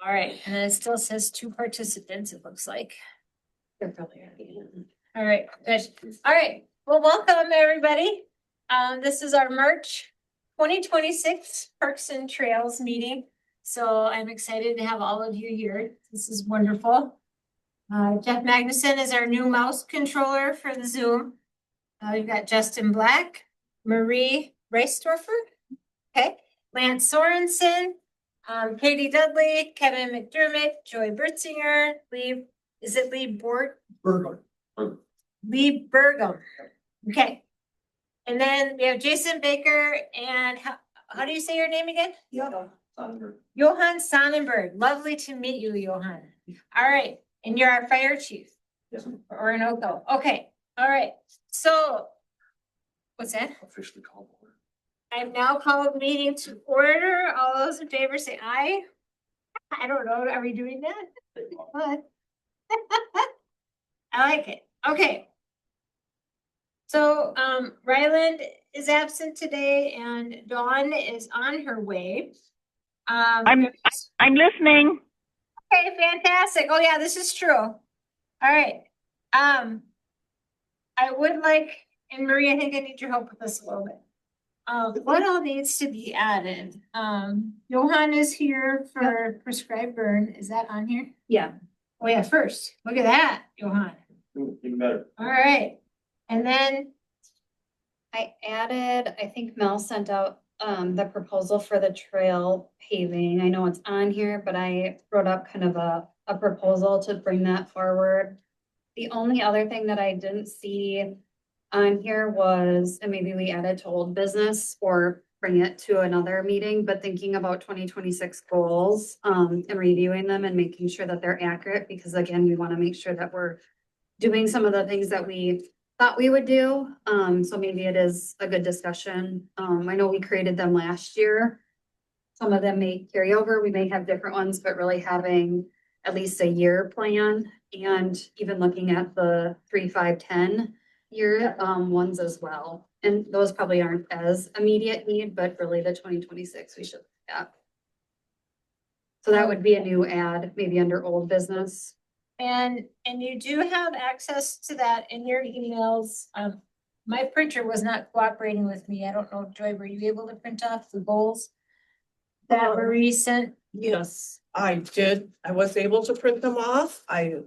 All right, and then it still says 2 participants, it looks like. They're probably already in. All right, good. All right, well, welcome, everybody. This is our March 2026 Parks and Trails meeting. So I'm excited to have all of you here. This is wonderful. Jeff Magnuson is our new mouse controller for the Zoom. We've got Justin Black, Marie Reisdorfer, okay, Lance Sorensen, Katie Dudley, Kevin McDermott, Joy Bertzinger, Lee Burgum. Lee Burgum. Okay. And then we have Jason Baker and how do you say your name again? Johan Sonnenberg. Lovely to meet you, Johan. All right. And you're our fire chief. Yes. Orinoco. Okay. All right. So what's that? Officially called order. I've now called the meeting to order. All those in favor say aye. I don't know. Are we doing that? What? I like it. Okay. So Ryland is absent today and Dawn is on her way. I'm listening. Okay, fantastic. Oh yeah, this is true. All right. I would like, and Marie, I think I need your help with this a little bit. What all needs to be added? Johan is here for prescribed burn. Is that on here? Yeah. Oh yeah, first. Look at that, Johan. Even better. All right. And then I added, I think Mel sent out the proposal for the trail paving. I know it's on here, but I wrote up kind of a proposal to bring that forward. The only other thing that I didn't see on here was, and maybe we added to old business or bring it to another meeting, but thinking about 2026 goals and reviewing them and making sure that they're accurate, because again, we want to make sure that we're doing some of the things that we thought we would do. So maybe it is a good discussion. I know we created them last year. Some of them may carry over. We may have different ones, but really having at least a year plan and even looking at the 3, 5, 10 year ones as well. And those probably aren't as immediate need, but really the 2026 we should look at. So that would be a new ad, maybe under old business. And you do have access to that in your emails. My printer was not cooperating with me. I don't know, Joy, were you able to print off the goals that Marie sent? Yes, I did. I was able to print them off. I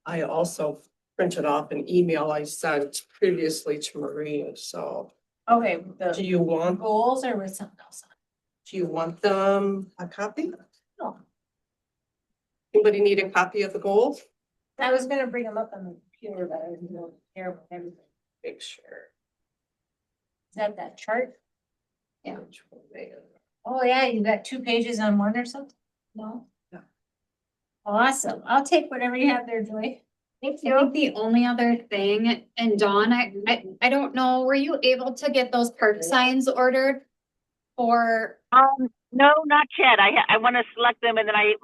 also printed off an email I sent previously to Maria, so. Okay, Do the you want, goals or with something else on? do you want them a copy? No. Anybody need a copy of the goals? I was gonna bring them up on the computer, but I didn't know care about everything. Make sure. Is that chart? Yeah. Which one they are. Oh, yeah, you got 2 pages on one or something? No? No. Awesome. I'll take whatever you have there, Joy. Thank I think the only other thing, and Dawn, I don't know, were you able to get those park signs ordered? Or, No, not yet. I want to select them, and then I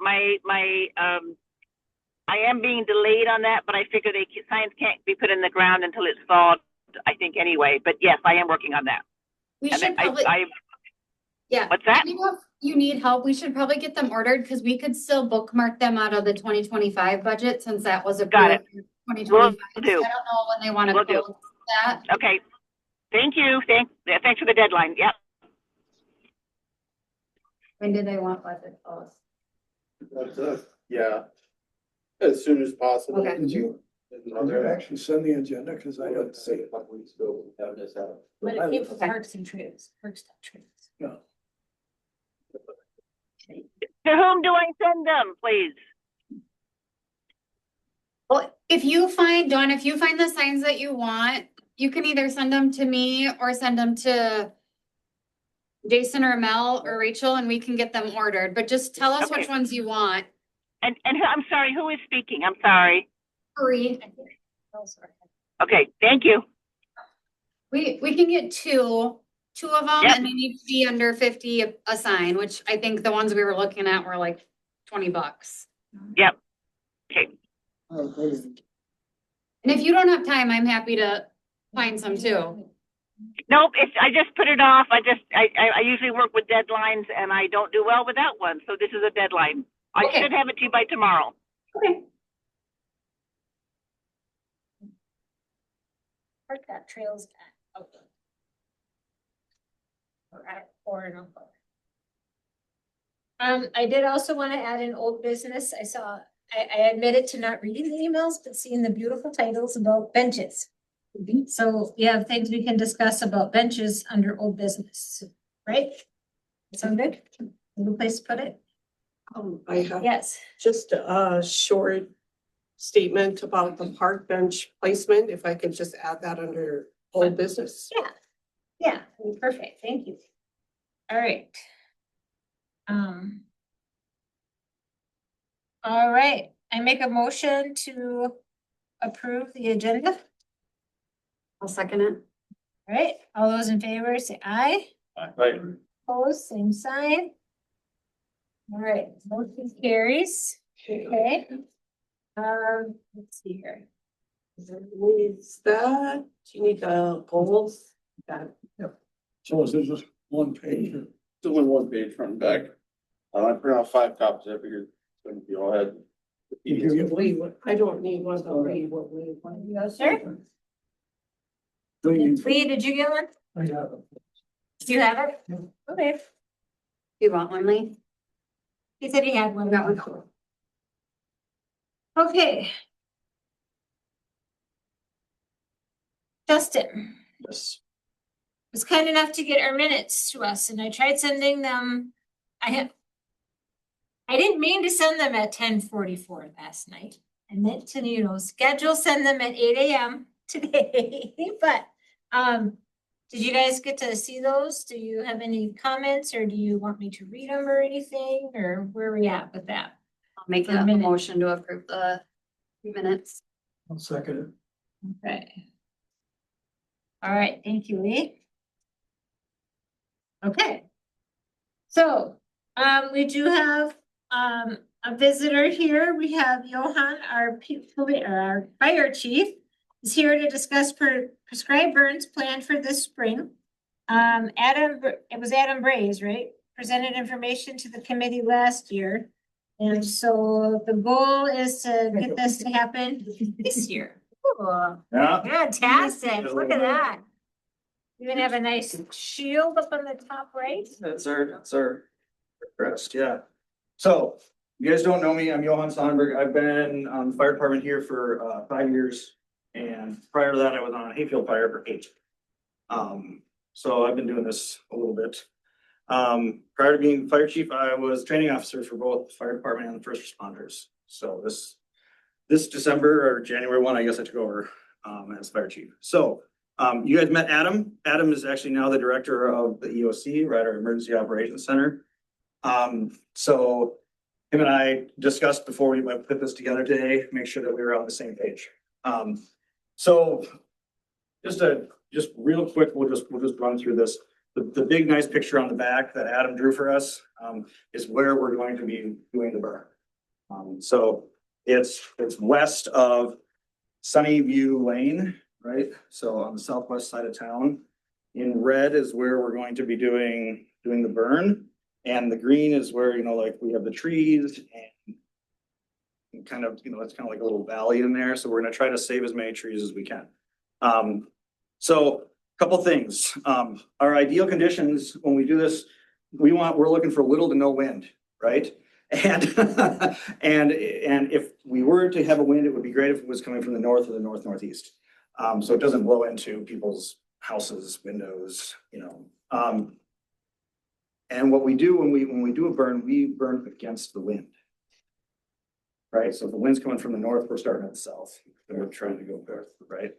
am being delayed on that, but I figure signs can't be put in the ground until it's thawed, I think anyway. But yes, I am working on that. we And should then probably, yeah. What's that? let me know if you need help, we should probably get them ordered, because we could still bookmark them out of the 2025 budget, since that was Got it. approved in 2025. Will do. So I don't know when they want Will to do. close that. Okay. Thank you. Thanks for the deadline. Yep. When do they want budget closed? Yeah. As soon as possible. Okay. Did you actually send the agenda? Cause I don't see it. Couple weeks ago, having this out. But it came from Parks and Trails, Parks and Trails. No. To whom do I send them, please? Well, if you find, Dawn, if you find the signs that you want, you can either send them to me or send them to Jason or Mel or Rachel, and we can get them ordered, but just tell us which Okay. ones you want. And I'm sorry, who is speaking? I'm sorry. Hurry. Oh, sorry. Okay, thank you. We can get two of them, Yep. and they need to be under 50 a sign, which I think the ones we were looking at were like $20. Yep. Okay. And if you don't have time, I'm happy to find some too. Nope, I just put it off. I usually work with deadlines and I don't do well with that one. So this is a deadline. I Okay. should have it to you by tomorrow. Okay. Park that trails at. Okay. I did also want to add an old business. I admitted to not reading the emails, but seeing the beautiful titles about benches. So we have things we can discuss about benches under old business, right? Sound good? Good place to put it? I have Yes. just a short statement about the park bench placement, if I could just add that under old business. Yeah, perfect. Thank you. All right. All right, I make a motion to approve the agenda. I'll second it. All right, all those in favor say aye. Right. Opposed, same sign. All right, motion carries. Okay. Let's see here. Is that, do you need the goals? That, So is this just one page? or- It's only one page front and back. I printed out 5 copies. I figured it's gonna be all had. You can get one. I don't need one, I'll read what we want. Sure. Do you- Lee, did you get one? I have it. Do you have it? Yeah. Okay, You want one, Lee? he said he had one. Got one. Okay. Justin Yes. was kind enough to get our minutes to us and I tried sending them. I didn't mean to send them at 10:44 last night. I meant to, send them at 8 AM today, but, did you guys get to see those? Do you have any comments or do you want me to read them or anything, or where are we at with that? I'll make For a a minute. motion to approve the minutes. I'll second it. Okay. All right, thank you, Lee. Okay. So, we do have, a visitor here. We have Johan, our fire chief, is here to discuss prescribed burns planned for this spring. It was Adam Braze, right? Presented information to the committee last year. And so the goal is to get this to happen this year. Cool. Yeah. Fantastic, look at that. You even have a nice shield up on the top right. That's our crest, yeah. So, you guys don't know me, I'm Johan Sonnenberg, I've been on the fire department here for 5 years. And prior to that, I was on Hayfield Fire for 8. So I've been doing this a little bit. Prior to being fire chief, I was training officer for both the fire department and the first responders. So this December or January 1, I guess I took over as fire chief. So you guys met Adam. Adam is actually now the director of the EOC, right, our Emergency Operations Center. So him and I discussed before we might put this together today, make sure that we were on the same page. So just real quick, we'll just run through this. The big nice picture on the back that Adam drew for us is where we're going to be doing the burn. So it's west of Sunnyview Lane, right? So on the southwest side of town. In red is where we're going to be doing the burn. And the green is where, like we have the trees and kind of, it's kind of like a little valley in there. So we're gonna try to save as many trees as we can. So a couple things. Our ideal conditions when we do this, we're looking for little to no wind, right? And and if we were to have a wind, it would be great if it was coming from the north or the northeast. So it doesn't blow into people's houses, windows, And what we do when we do a burn, we burn against the wind. Right, so if the wind's coming from the north, we're starting at the south, and we're trying to go north, right?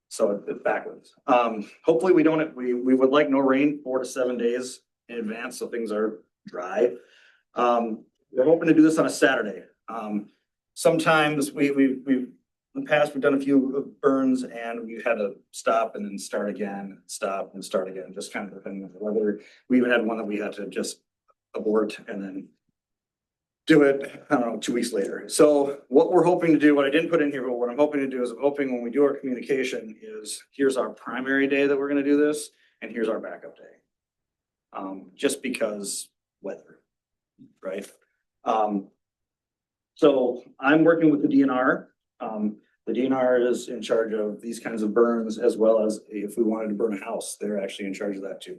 So it's backwards. Hopefully we would like no rain 4 to 7 days in advance, so things are dry. We're hoping to do this on a Saturday. Sometimes we've in the past, we've done a few burns and we've had to stop and then start again, stop and start again, just kind of depending on the weather. We even had one that we had to just abort and then do it, I don't know, 2 weeks later. So what we're hoping to do, what I didn't put in here, but what I'm hoping to do is I'm hoping when we do our communication is here's our primary day that we're gonna do this, and here's our backup day. Just because weather, right? So I'm working with the DNR. The DNR is in charge of these kinds of burns, as well as if we wanted to burn a house, they're actually in charge of that too.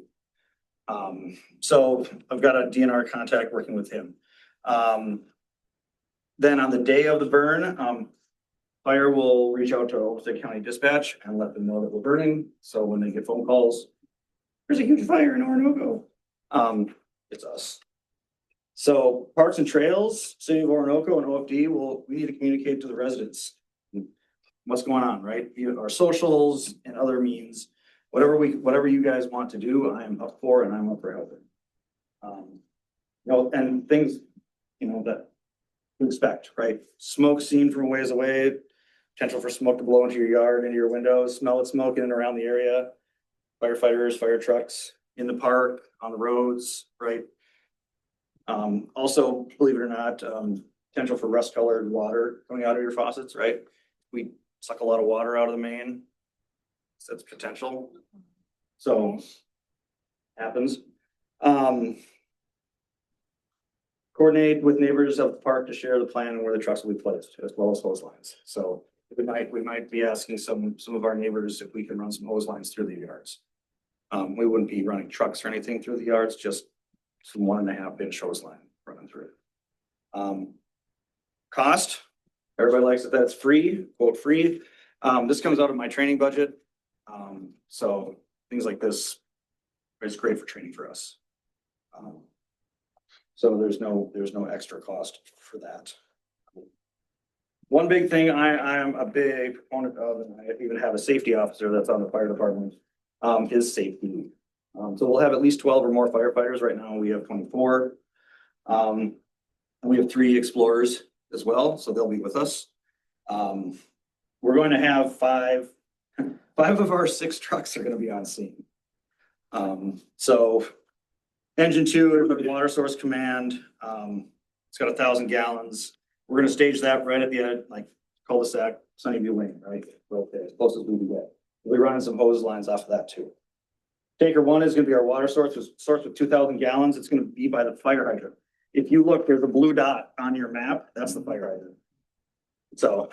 So I've got a DNR contact working with him. Then on the day of the burn, fire will reach out to Olmsted County Dispatch and let them know that we're burning. So when they get phone calls, there's a huge fire in Orinoco. It's us. So Parks and Trails, City of Orinoco and OFD we need to communicate to the residents. What's going on, right? Via our socials and other means, whatever you guys want to do, I am up for and I'm up for helping. And things, that you expect, right? Smoke seen from a ways away, potential for smoke to blow into your yard, into your windows, smell it smoking in and around the area. Firefighters, fire trucks in the park, on the roads, right? Also, believe it or not, potential for rust colored water coming out of your faucets, right? We suck a lot of water out of the main. So that's potential. So happens. Coordinate with neighbors of the park to share the plan and where the trucks will be placed, as well as hose lines. So we might be asking some of our neighbors if we can run some hose lines through the yards. We wouldn't be running trucks or anything through the yards, just some 1.5 inch hose line running through it. Cost, everybody likes it, that's free, quote free. This comes out of my training budget. So things like this is great for training for us. So there's no extra cost for that. One big thing I am a big proponent of, and I even have a safety officer that's on the fire department, is safety. So we'll have at least 12 or more firefighters. Right now we have 24. And we have 3 explorers as well, so they'll be with us. We're going to have five of our 6 trucks are going to be on scene. So engine 2, the water source command, it's got 1,000 gallons. We're going to stage that right at the end, like cul-de-sac, Sunnyview Lane, right? Okay, as close as we can get. We'll be running some hose lines off of that too. Tanker 1 is going to be our water source, with 2,000 gallons. It's going to be by the fire hydrant. If you look, there's a blue dot on your map. That's the fire hydrant. So,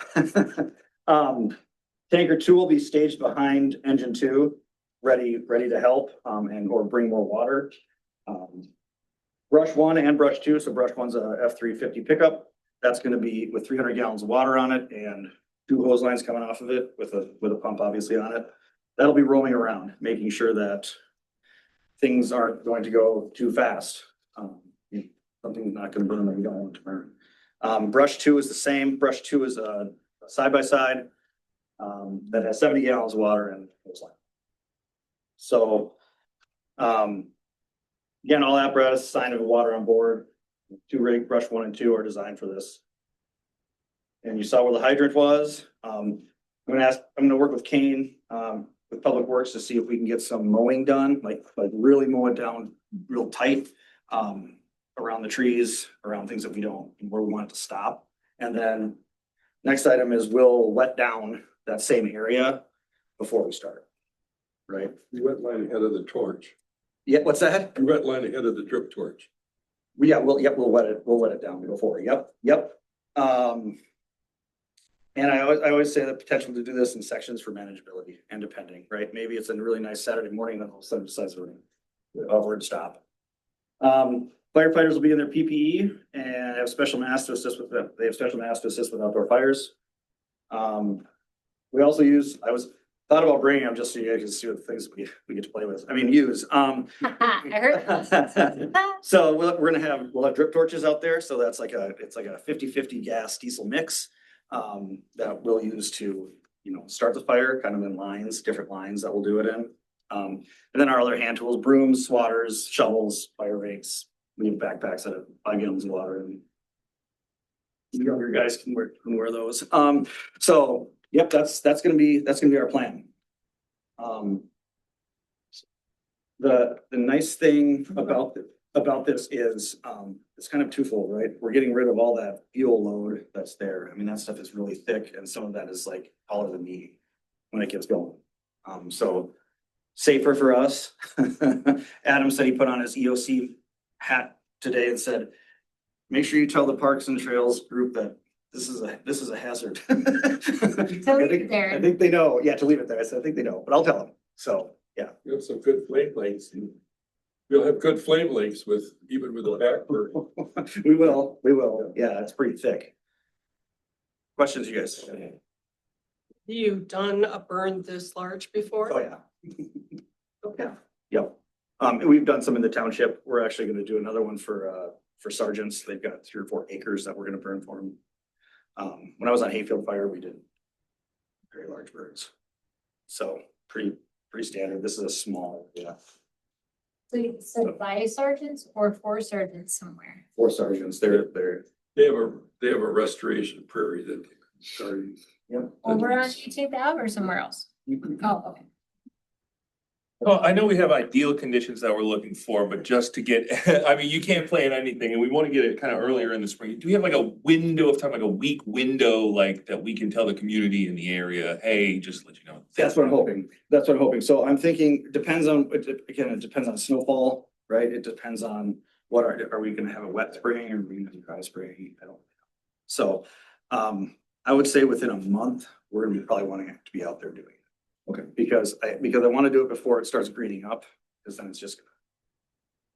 Tanker 2 will be staged behind engine 2, ready to help, or bring more water. Brush 1 and brush 2. So brush 1's a F350 pickup. That's going to be with 300 gallons of water on it and 2 hose lines coming off of it with a pump obviously on it. That'll be roaming around, making sure that things aren't going to go too fast. Something's not going to burn that we don't want to burn. Brush 2 is the same. Brush 2 is a side-by-side that has 70 gallons of water and hose line. So, again, all apparatus assigned to water on board. 2 rig, brush 1 and 2 are designed for this. And you saw where the hydrant was. I'm going to work with Kane, with Public Works to see if we can get some mowing done, like really mow it down real tight, around the trees, around things that where we want it to stop. And then next item is we'll wet down that same area before we start. Right? You wet line ahead of the torch. Yeah, what's that? You wet line ahead of the drip torch. Yeah, we'll wet it down before. Yep. And I always say the potential to do this in sections for manageability and depending, right? Maybe it's a really nice Saturday morning, then all of a sudden it decides to over and stop. Firefighters will be in their PPE and have special masks to assist with them. They have special masks to assist with outdoor fires. We also thought about bringing them just so you guys can see what things we get to play with. I mean, use. I heard. So we'll have drip torches out there. So that's it's like a 50-50 gas diesel mix that we'll use to, start the fire kind of in lines, different lines that we'll do it in. And then our other hand tools, brooms, swatters, shovels, fire rakes. We have backpacks that have 5 gallons of water, and younger guys can wear those. So yep, that's gonna be our plan. The nice thing about about this is, it's kind of twofold, right? We're getting rid of all that fuel load that's there. I mean, that stuff is really thick and some of that is like taller than me when it gets going. So safer for us. Adam said he put on his EOC hat today and said, make sure you tell the Parks and Trails group that this is a hazard. To leave it there. I think they know. Yeah, to leave it there. I said, I think they know, but I'll tell them. So, yeah. You have some good flame lengths. You'll have good flame lengths with, even with the back burner. We will. Yeah, it's pretty thick. Questions, you guys? You've done a burn this large before? Oh, yeah. Yeah, yep. And we've done some in the township. We're actually gonna do another one for sergeants. They've got 3 or 4 acres that we're gonna burn for them. When I was on Hayfield Fire, we did very large birds. So pretty standard. This is a small, yeah, So you said by sergeants or for sergeants somewhere? 4 sergeants. They're, They have a restoration prairie that started. yep. Over on 18th Ave or somewhere else? Oh, okay. Well, I know we have ideal conditions that we're looking for, but just to get, I mean, you can't plan anything and we want to get it kind of earlier in the spring. Do we have like a window of time, like a week window, like that we can tell the community in the area, hey, just let you know? That's what I'm hoping. That's what I'm hoping. So I'm thinking, depends on, again, it depends on snowfall, right? It depends on what are we gonna have a wet spring or are we gonna have a dry spring? I don't know. So, I would say within a month, we're gonna be probably wanting to be out there doing it. Okay, because I want to do it before it starts greening up, because then it's just.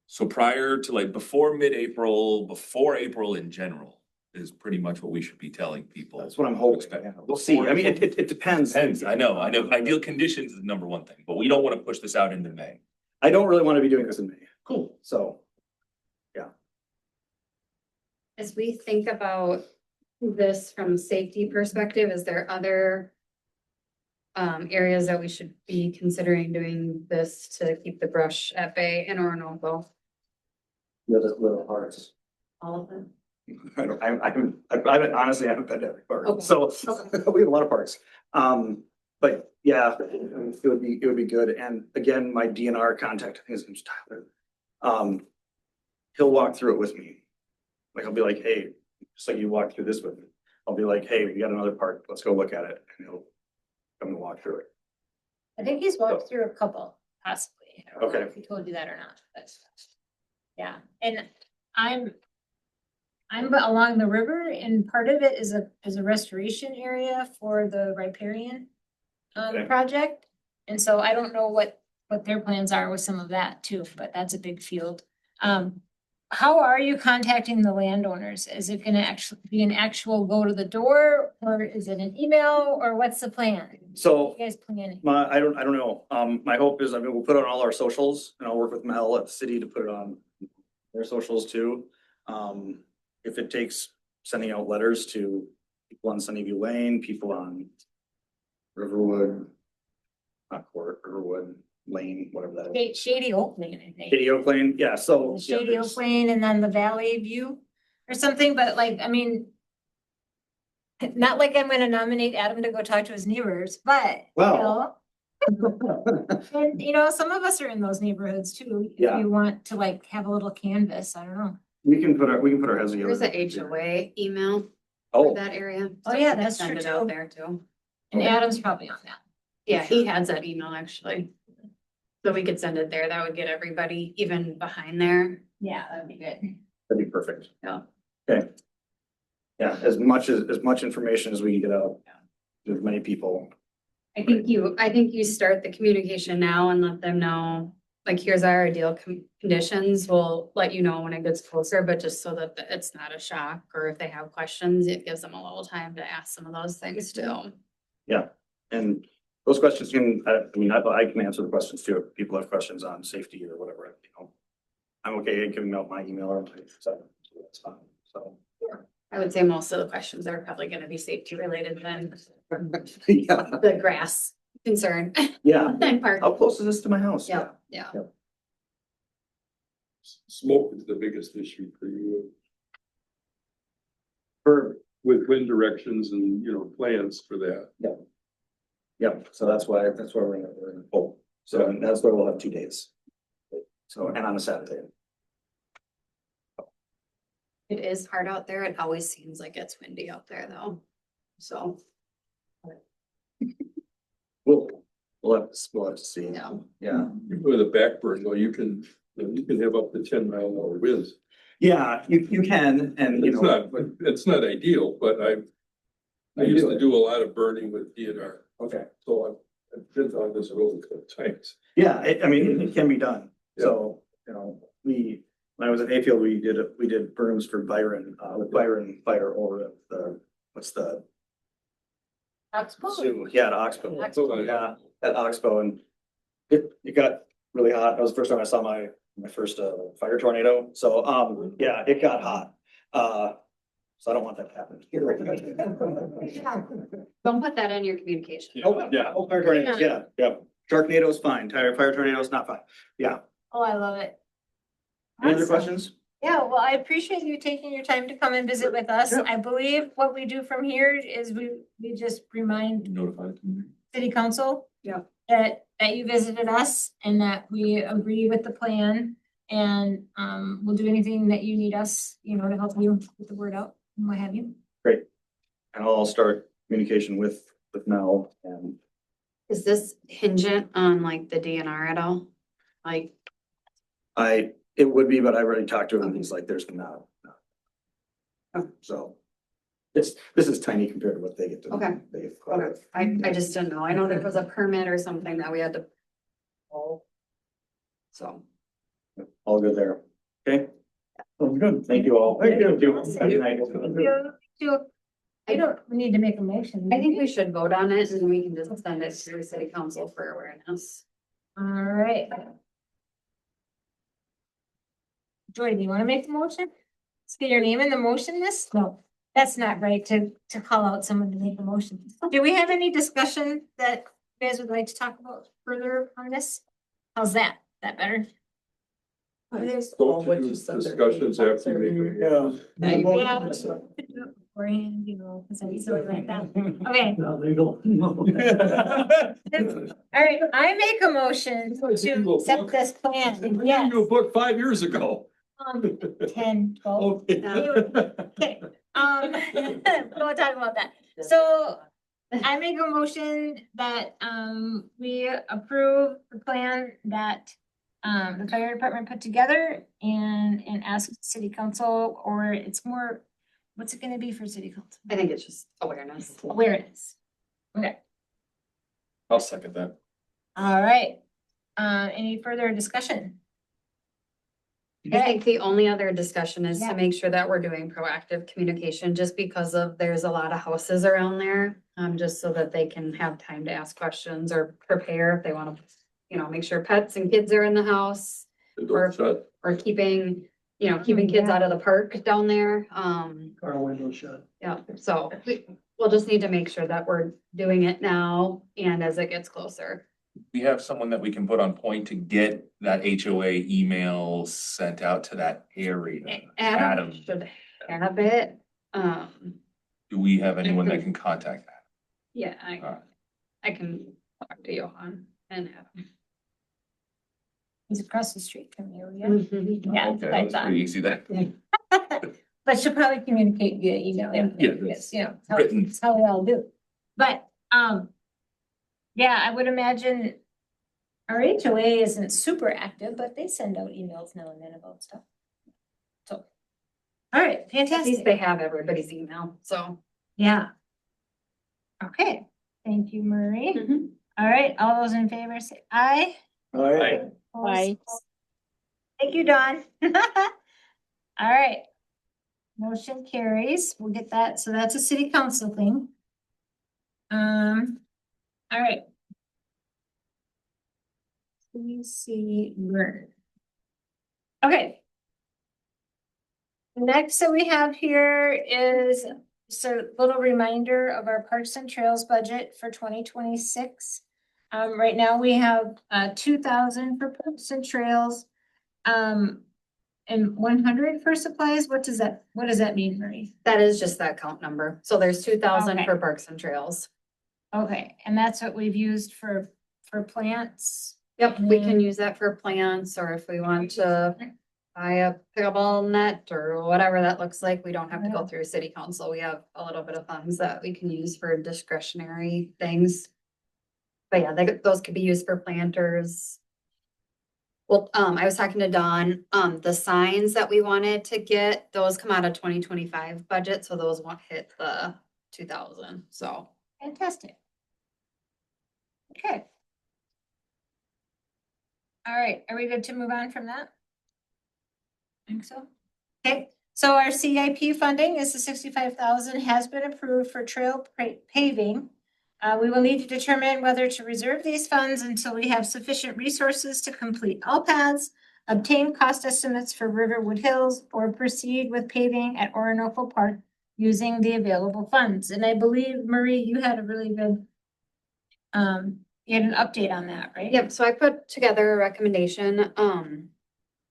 So prior to like before mid-April, before April in general is pretty much what we should be telling people. That's what I'm hoping. Expect. Yeah, we'll see. I mean, it depends. Depends, I know, ideal conditions is the number one thing, but we don't want to push this out into May. I don't really want to be doing this in May. Cool. So, As we think about this from a safety perspective, is there other areas that we should be considering doing this to keep the brush at bay in Orinoco? little parts. All of them? I honestly haven't been to every park, Okay. so we have a lot of parks. But yeah, it would be good. And again, my DNR contact, I think his name's Tyler. He'll walk through it with me. Like, I'll be like, hey, just like you walked through this with me. I'll be like, hey, we got another park, let's go look at it. And he'll come and walk through it. I think he's walked through a couple, possibly. I don't know Okay. If he told you that or not, but. Yeah, and I'm along the river and part of it is a restoration area for the riparian Okay. project. And so I don't know what their plans are with some of that too, but that's a big field. How are you contacting the landowners? Is it gonna actually be an actual go to the door or is it an email or what's the plan? So You guys planning? I don't know. My hope is, I mean, we'll put it on all our socials and I'll work with Mel at the city to put it on their socials too. If it takes sending out letters to people on Sunnyview Lane, people on Riverwood, not Court, Riverwood Lane, whatever that is. Shady Oak Lane, I think. Shady Oak Lane, yeah, so. The yeah, Shady there's- Oak Lane and then the Valley View or something, but like, I mean. Not like I'm gonna nominate Adam to go talk to his neighbors, but. you Well. know, And some of us are in those neighborhoods too. If Yeah. you want to like have a little canvas, I don't know. We can put our heads together. There's a HOA email for Oh, that area. Oh, so yeah, we can that's send true, it out too. there too. And Okay. Adam's probably on that. Yeah, he has that email actually. So we could send it there. That would get everybody even behind there. Yeah, that'd be good. that'd be perfect. Yeah. Okay. Yeah, as much information as we can get out to as many people. I think you start the communication now and let them know, like, here's our ideal conditions. We'll let you know when it gets closer, but just so that it's not a shock, or if they have questions, it gives them a little time to ask some of those things too. Yeah, and those questions can, I can answer the questions too, if people have questions on safety or whatever, I'm okay giving out my email or so that's fine, so. I would say most of the questions are probably gonna be safety related than Yeah, the grass concern. yeah. And park. How close is this to my house? Yeah, yeah. Smoke is the biggest issue for you For, with wind directions and, plans for that. yeah, so that's why we're in a poll. So and that's why we'll have 2 days. So, and on a Saturday. It is hard out there. It always seems like it's windy out there though. So, We'll have to see. yeah. Yeah. With a backburn, though, you can have up to 10-mile-an-hour winds. Yeah, you can, and It's not ideal, but I used to do a lot of burning with DNR, Okay. so I've been on this road a couple times. Yeah, I mean, it can be done. So, when I was at Hayfield, we did berms for Byron, with Byron Fire over at the, what's the zoo? Yeah, at Oxbow. Yeah, at Oxbow, and it got really hot. That was the first time I saw my first fire tornado. So, yeah, it got hot. So I don't want that to happen here. Don't put that in your communication. Oh, yeah, fire tornadoes, yeah. Sharknado is fine. Fire tornado is not fine. Yeah. Oh, I love it. Any other Awesome. questions? Yeah, well, I appreciate you taking your time to come and visit with us. Yeah. I believe what we do from here is we just remind Notify the community. city council. Yeah. That you visited us and that we agree with the plan. And we'll do anything that you need us, to help you get the word out and what have you. And I'll start communication with Mel and Is this hingent on like the DNR at all? Like, it would be, but I already talked to him and he's like, there's no. So this is tiny compared to what they get to. Okay. They get. I just didn't know. I know there was a permit or something that we had to. So. All good there. Okay, Good. thank you all. Thank you. Have a good night. I don't need to make a motion. I think we should vote on it and we can just send it to the city council for awareness. All right. Joy, do you want to make the motion? Let's get your name in the motion list? No, that's not right to call out someone to make a motion. Do we have any discussion that you guys would like to talk about further on this? How's that? Is that better? Don't you do discussions after you make a Yeah. Beforehand, because I'm silly like that. Okay, Not legal. all right, I make a motion to accept this plan. I Yes. gave you a book 5 years ago. 10, 12. Okay. Okay, we'll talk about that. So I make a motion that, we approve the plan that, the fire department put together and ask city council, or it's more, what's it gonna be for city council? I think it's just awareness. Awareness. Okay, I'll second that. all right. Any further discussion? I think the only other discussion is Yeah. to make sure that we're doing proactive communication, just because there's a lot of houses around there. Just so that they can have time to ask questions or prepare if they want to, make sure pets and kids are in the house. Don't shut. Or keeping kids Yeah. out of the park down there. Car window shut. Yeah, so we'll just need to make sure that we're doing it now and as it gets closer. We have someone that we can put on point to get that HOA email sent out to that area. Adam should have it. Do we have anyone that can contact that? Yeah, Alright. I can talk to Johan and Adam. He's across the street from you, yeah? Mhm. Yeah, Okay, like that's that. pretty easy then. But she'll probably communicate via email. Yeah, Yes, written. that's how we all do. But, yeah, I would imagine our HOA isn't super active, but they send out emails now and then about stuff. So, all right, At least fantastic. they have everybody's email, so. Yeah. Okay, thank you, Marie. Mhm. All right, all those in favor say aye. All right. Aye. Thank you, Dawn. All right. Motion carries. We'll get that. So that's a city council thing. All right. Let me see, Vern. Okay. Next that we have here is just a little reminder of our Parks and Trails budget for 2026. Right now we have 2,000 for Parks and Trails. And 100 for supplies. What does that mean, Marie? That is just that count number. So there's 2,000 Okay. for Parks and Trails. Okay, and that's what we've used for plants. Yep, we can use that for plants, or if we want to buy a pickleball net or whatever that looks like, we don't have to go through city council. We have a little bit of funds that we can use for discretionary things. But yeah, those could be used for planters. Well, I was talking to Dawn, the signs that we wanted to get, those come out of 2025 budget, so those won't hit the 2,000, so. Fantastic. Okay. All right, are we good to move on from that? Think so? Okay, so our CIP funding is the 65,000 has been approved for trail paving. We will need to determine whether to reserve these funds until we have sufficient resources to complete all paths, obtain cost estimates for Riverwood Hills, or proceed with paving at Orinoco Park using the available funds. And I believe, Marie, you had a really good you had an update on that, right? Yep, so I put together a recommendation.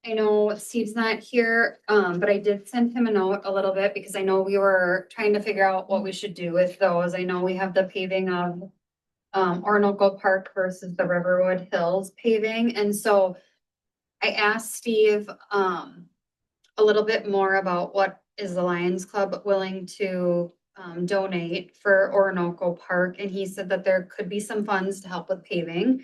I know Steve's not here, but I did send him a note a little bit because I know we were trying to figure out what we should do with those. I know we have the paving of Orinoco Park versus the Riverwood Hills paving, and so I asked Steve a little bit more about what is the Lions Club willing to donate for Orinoco Park, and he said that there could be some funds to help with paving.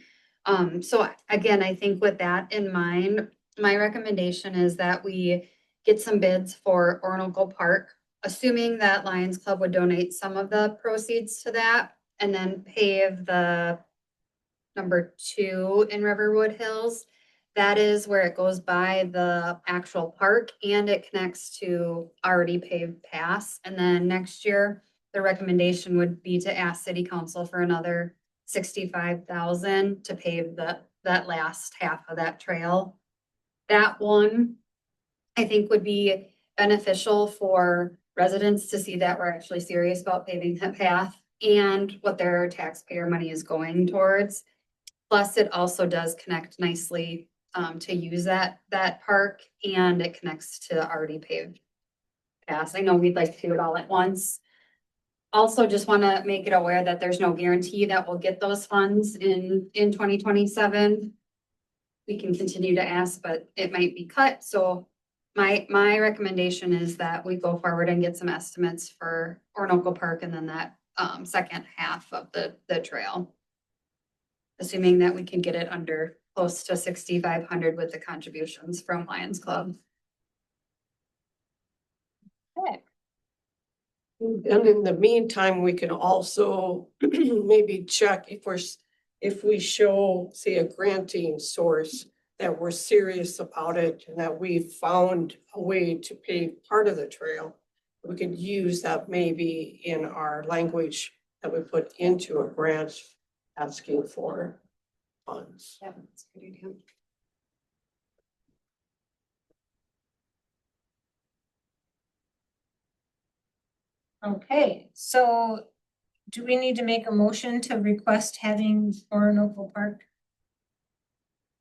So again, I think with that in mind, my recommendation is that we get some bids for Orinoco Park, assuming that Lions Club would donate some of the proceeds to that, and then pave the number 2 in Riverwood Hills. That is where it goes by the actual park and it connects to already paved paths. And then next year, the recommendation would be to ask city council for another 65,000 to pave that last half of that trail. That one, I think, would be beneficial for residents to see that we're actually serious about paving that path and what their taxpayer money is going towards. Plus, it also does connect nicely to use that park, and it connects to already paved paths. I know we'd like to do it all at once. Also, just want to make it aware that there's no guarantee that we'll get those funds in 2027. We can continue to ask, but it might be cut. So my recommendation is that we go forward and get some estimates for Orinoco Park and then that second half of the trail. Assuming that we can get it under close to 6,500 with the contributions from Lions Club. Okay. And in the meantime, we can also maybe check if we show, say, a granting source that we're serious about it and that we've found a way to pave part of the trail. We could use that maybe in our language that we put into a grant asking for funds. Yeah, that's a good idea. Okay, so do we need to make a motion to request having Orinoco Park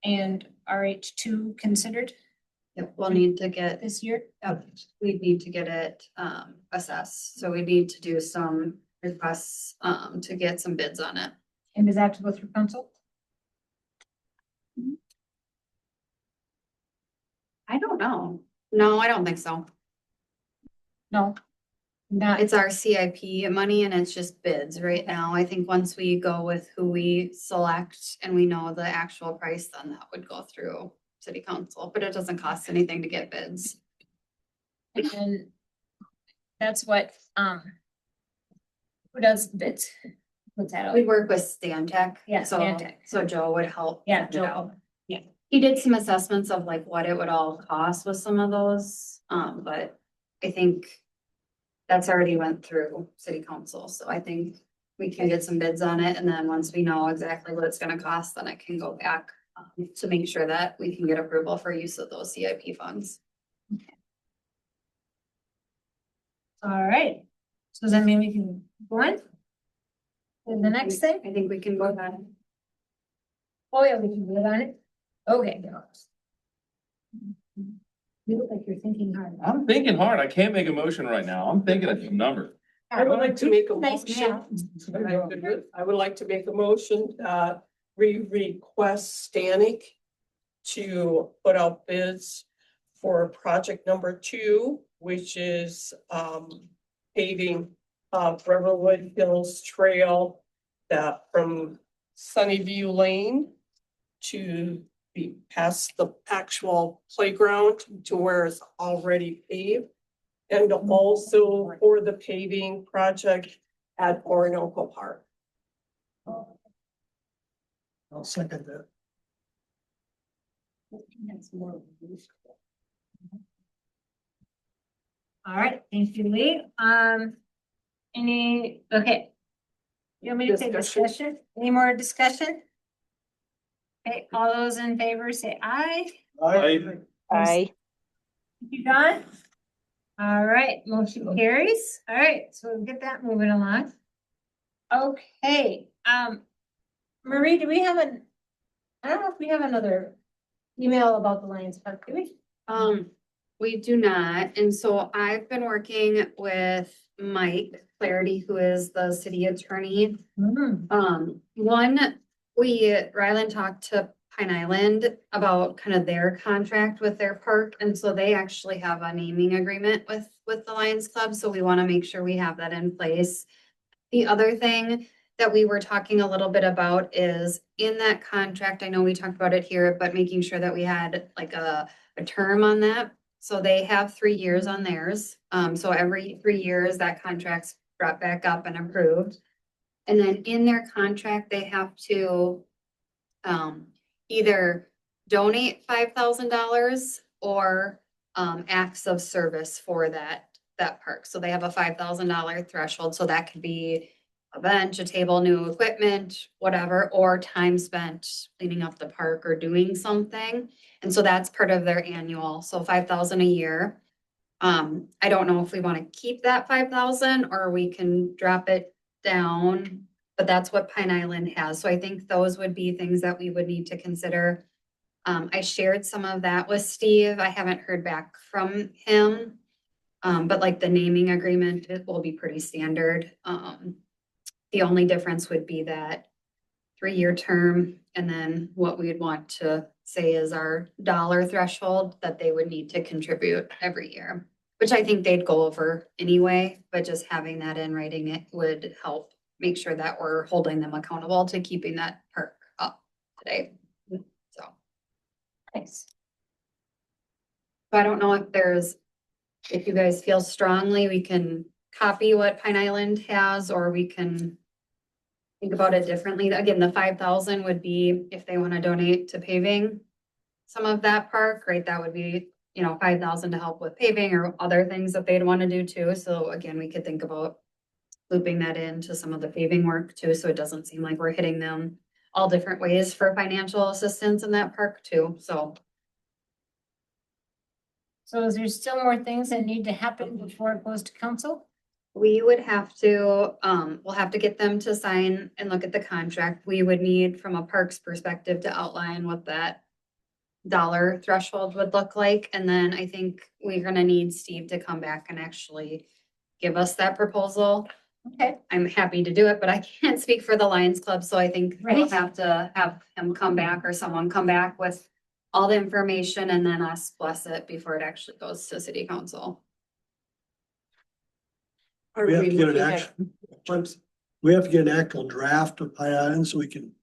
and RH2 considered Yep, we'll need to get, this year? we'd need to get it assessed. So we need to do some requests to get some bids on it. And does that have to go through council? I don't know. No, I don't think so. No. Not, It's our CIP money and it's just bids right now. I think once we go with who we select and we know the actual price, then that would go through city council, but it doesn't cost anything to get bids. and that's what, who does the bids? What's that? We work with Stantec. Yeah, so- Stantec. So Joe would help. Yeah, send it Joe. out. Yeah. He did some assessments of like what it would all cost with some of those, but I think that's already went through city council, so I think we can get some bids on it, and then once we know exactly what it's gonna cost, then it can go back to make sure that we can get approval for use of those CIP funds. All right, so does that mean we can go on? And the next thing? I think we can go ahead. Oh, yeah, we can vote on it? Okay. You look like you're thinking hard. I'm thinking hard. I can't make a motion right now. I'm thinking of some number. I would like to make a Nice motion. math. I would like to make a motion, we request Stanek to put out bids for project number 2, which is paving of Riverwood Hills Trail that from Sunnyview Lane to be past the actual playground to where it's already paved. And also for the paving project at Orinoco Park. I'll second that. All right, thank you, Lee. Okay. You want me to say Discussion. discussion? Any more discussion? Okay, all those in favor say aye. I, Aye. Thank you, Don. All right, motion carries. All right, so we'll get that moving along. Okay, Marie, do we have I don't know if we have another email about the Lions Park, do we? We do not, and so I've been working with Mike Clarity, who is the city attorney. Ryland talked to Pine Island about kind of their contract with their park, and so they actually have a naming agreement with the Lions Club, so we want to make sure we have that in place. The other thing that we were talking a little bit about is in that contract, I know we talked about it here, but making sure that we had like a term on that. So they have 3 years on theirs. So every 3 years, that contract's brought back up and approved. And then in their contract, they have to either donate $5,000 or acts of service for that park. So they have a $5,000 threshold. So that could be a bench, a table, new equipment, whatever, or time spent cleaning up the park or doing something. And so that's part of their annual, so 5,000 a year. I don't know if we want to keep that 5,000 or we can drop it down, but that's what Pine Island has. So I think those would be things that we would need to consider. I shared some of that with Steve. I haven't heard back from him. But like the naming agreement, it will be pretty standard. The only difference would be that 3-year term, and then what we'd want to say is our dollar threshold that they would need to contribute every year, which I think they'd go over anyway, but just having that in writing, it would help make sure that we're holding them accountable to keeping that park up today. So. Nice. So I don't know if you guys feel strongly, we can copy what Pine Island has, or we can think about it differently. Again, the 5,000 would be if they want to donate to paving some of that park, right? That would be, 5,000 to help with paving or other things that they'd want to do too. So again, we could think about looping that into some of the paving work too, so it doesn't seem like we're hitting them all different ways for financial assistance in that park too, so. So is there still more things that need to happen before it goes to council? We would have to, we'll have to get them to sign and look at the contract. We would need, from a parks perspective, to outline what that dollar threshold would look like. And then I think we're gonna need Steve to come back and actually give us that proposal. Okay. I'm happy to do it, but I can't speak for the Lions Club, so I think we'll Right. have to have him come back or someone come back with all the information and then us bless it before it actually goes to city council. Are We have to get an looking at- action. We have to get an actual draft of Pine Island so we can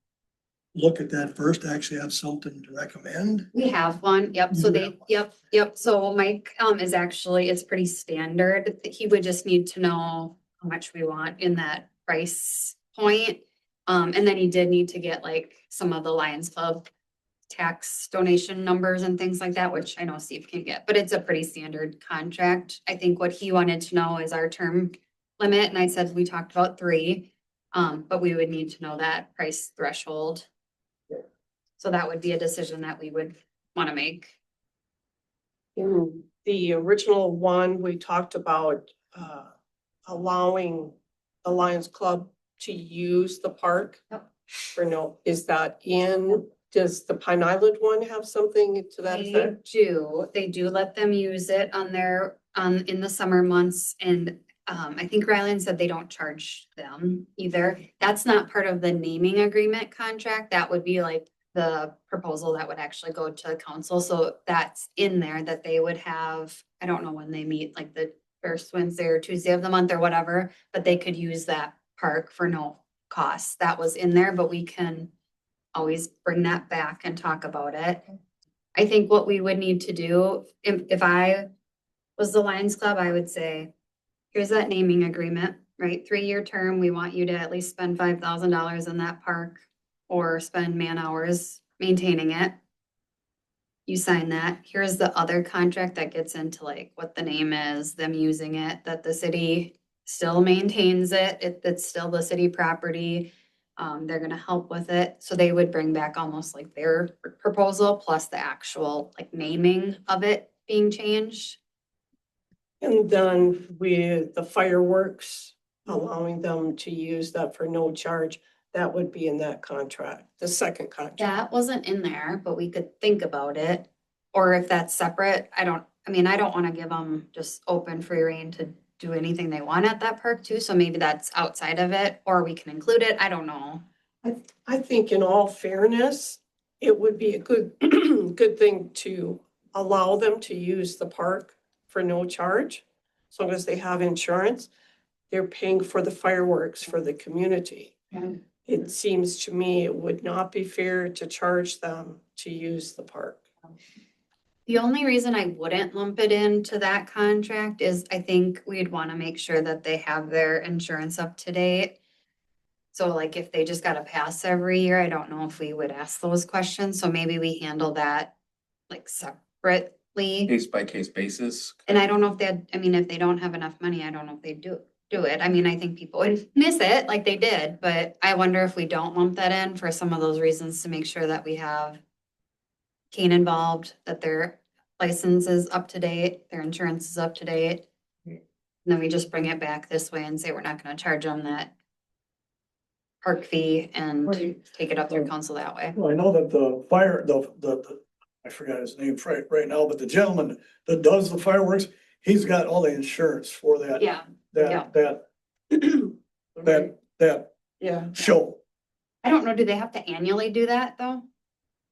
look at that first, actually have something to recommend. We have one, yep, so they, yep, so Mike, is actually, it's pretty standard. He would just need to know how much we want in that price point. And then he did need to get like some of the Lions Club tax donation numbers and things like that, which I know Steve can get, but it's a pretty standard contract. I think what he wanted to know is our term limit, and I said, we talked about 3, but we would need to know that price threshold. So that would be a decision that we would want to make. In the original one, we talked about allowing the Lions Club to use the park. Yep. Or no, is that in, does the Pine Island one have something to that effect? They do let them use it in the summer months, and I think Ryland said they don't charge them either. That's not part of the naming agreement contract. That would be like the proposal that would actually go to council. So that's in there that they would have, I don't know when they meet, like the first Wednesday or Tuesday of the month or whatever, but they could use that park for no cost. That was in there, but we can always bring that back and talk about it. I think what we would need to do, if I was the Lions Club, I would say, here's that naming agreement, right? 3-year term, we want you to at least spend $5,000 in that park or spend man hours maintaining it. You sign that. Here's the other contract that gets into like what the name is, them using it, that the city still maintains it. It's still the city property. They're gonna help with it. So they would bring back almost like their proposal plus the actual like naming of it being changed. And then with the fireworks, allowing them to use that for no charge, that would be in that contract, the second contract. That wasn't in there, but we could think about it. Or if that's separate, I don't wanna give them just open free rein to do anything they want at that park too. So maybe that's outside of it, or we can include it. I don't know. I think in all fairness, it would be a good, good thing to allow them to use the park for no charge. As long as they have insurance, they're paying for the fireworks for the community. Yeah. It seems to me it would not be fair to charge them to use the park. The only reason I wouldn't lump it into that contract is I think we'd wanna make sure that they have their insurance up to date. So like if they just got a pass every year, I don't know if we would ask those questions, so maybe we handle that like separately. Case by case basis. And I don't know if if they don't have enough money, I don't know if they do it. I mean, I think people would miss it like they did, but I wonder if we don't lump that in for some of those reasons to make sure that we have Kane involved, that their license is up to date, their insurance is up to date. And then we just bring it back this way and say we're not gonna charge them that park fee and take it up through council that way. Well, I know that the fire, I forgot his name right now, but the gentleman that does the fireworks, he's got all the insurance for that, Yeah, yeah. that Yeah. show. I don't know, do they have to annually do that though?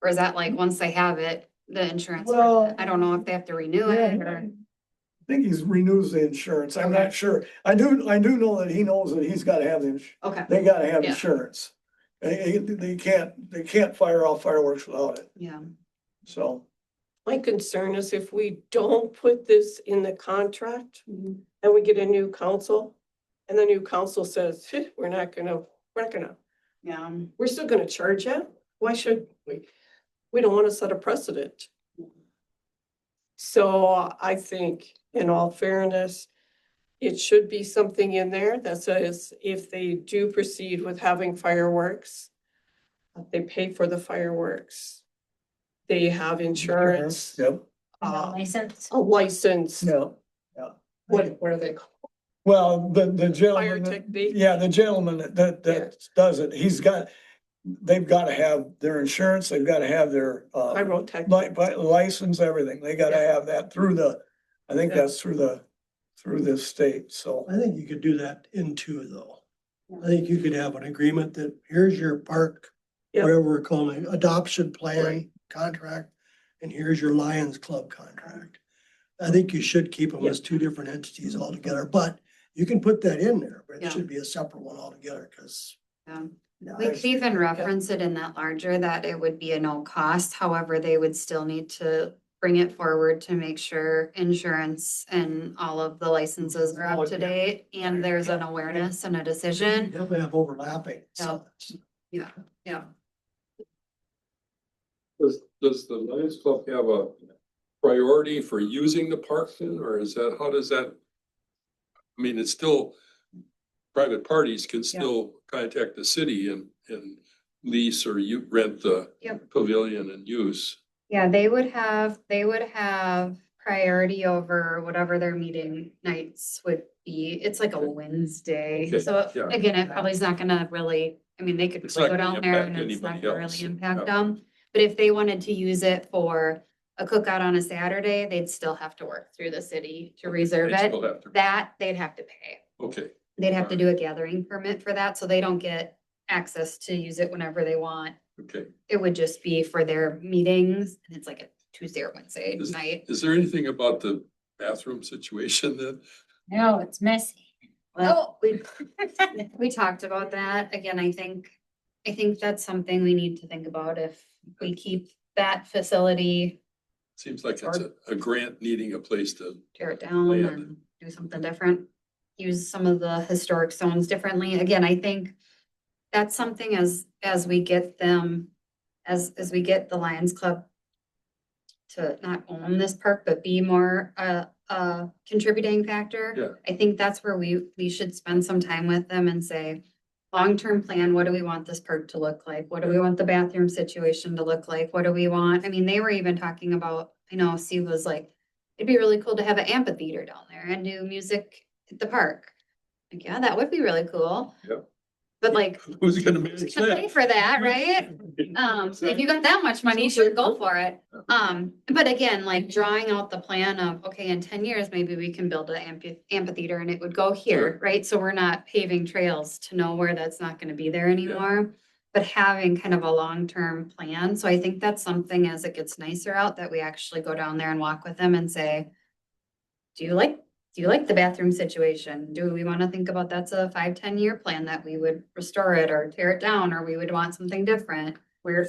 Or is that like once they have it, the insurance? Well, I don't know if they have to renew it or. I think he's renews the insurance. I'm Okay. not sure. I do know that he knows that he's gotta have Okay, they gotta have Yeah. insurance. They can't fire off fireworks without it, yeah. so. My concern is if we don't put this in the contract Mhm. and we get a new council, and the new council says, we're not gonna, Yeah. we're still gonna charge you? Why should we? We don't wanna set a precedent. So I think in all fairness, it should be something in there that says if they do proceed with having fireworks, they pay for the fireworks. They have insurance, Yep. License. a license, Yeah. what are they called? Well, the Fire gentleman, technique? yeah, the gentleman that does it, they've gotta have their insurance, they've gotta have their, Pyrotechnic. license, everything. They gotta have that through I think that's through the state, so. I think you could do that in two though. I think you could have an agreement that here's your park, Yep. whatever we're calling it, adoption plan Right. contract, and here's your Lions Club contract. I think you should keep them as two different entities altogether, but you can put that in there, but Yeah. it should be a separate one altogether, cause. Yeah. We could even reference it in that larger, that it would be a no cost, however, they would still need to bring it forward to make sure insurance and all of the licenses are up to date, and there's an awareness and a decision. Definitely have overlapping. so Yeah. Does the Lions Club have a priority for using the park then, or is that, how does that? I mean, it's still, private parties can still contact the city and lease or you rent the Yep. pavilion and use. Yeah, they would have priority over whatever their meeting nights would be. It's like a Wednesday. Okay, So yeah. again, it probably is not gonna really, they could It's not go gonna down there impact and it's not anybody gonna else. really impact Yeah. them. But if they wanted to use it for a cookout on a Saturday, they'd still have to work through the city to reserve They it. still have to- That they'd have to pay. Okay, They'd have to do a gathering permit for that, so they don't get access to use it whenever they want Okay. It would just be for their meetings, and it's like a Tuesday or Wednesday Is- night. Is there anything about the bathroom situation that, No, it's messy. Well, we talked about that. Again, I think that's something we need to think about if we keep that facility, seems like it's a grant needing a place to, tear it down Land. and do something different. Use some of the historic zones differently. Again, I think that's something as we get them, as we get the Lions Club to not own this park, but be more a contributing factor. Yeah. I think that's where we should spend some time with them and say, long-term plan, what do we want this park to look like? What do we want the bathroom situation to look like? What do we want? I mean, they were even talking about, I know Steve was like, it'd be really cool to have an amphitheater down there and do music at the park. Like, yeah, that would be really cool. Yep. But like, who's gonna who's manage gonna pay that? for that, right? If you got that much money, sure, go for it. But again, like drawing out the plan of, okay, in 10 years, maybe we can build an amphitheater and it would go here, right? So we're not paving trails to know where that's not gonna be there anymore. But having kind of a long-term plan, so I think that's something as it gets nicer out, that we actually go down there and walk with them and say, do you like the bathroom situation? Do we wanna think about that's a 5-10 year plan that we would restore it or tear it down, or we would want something different? Where,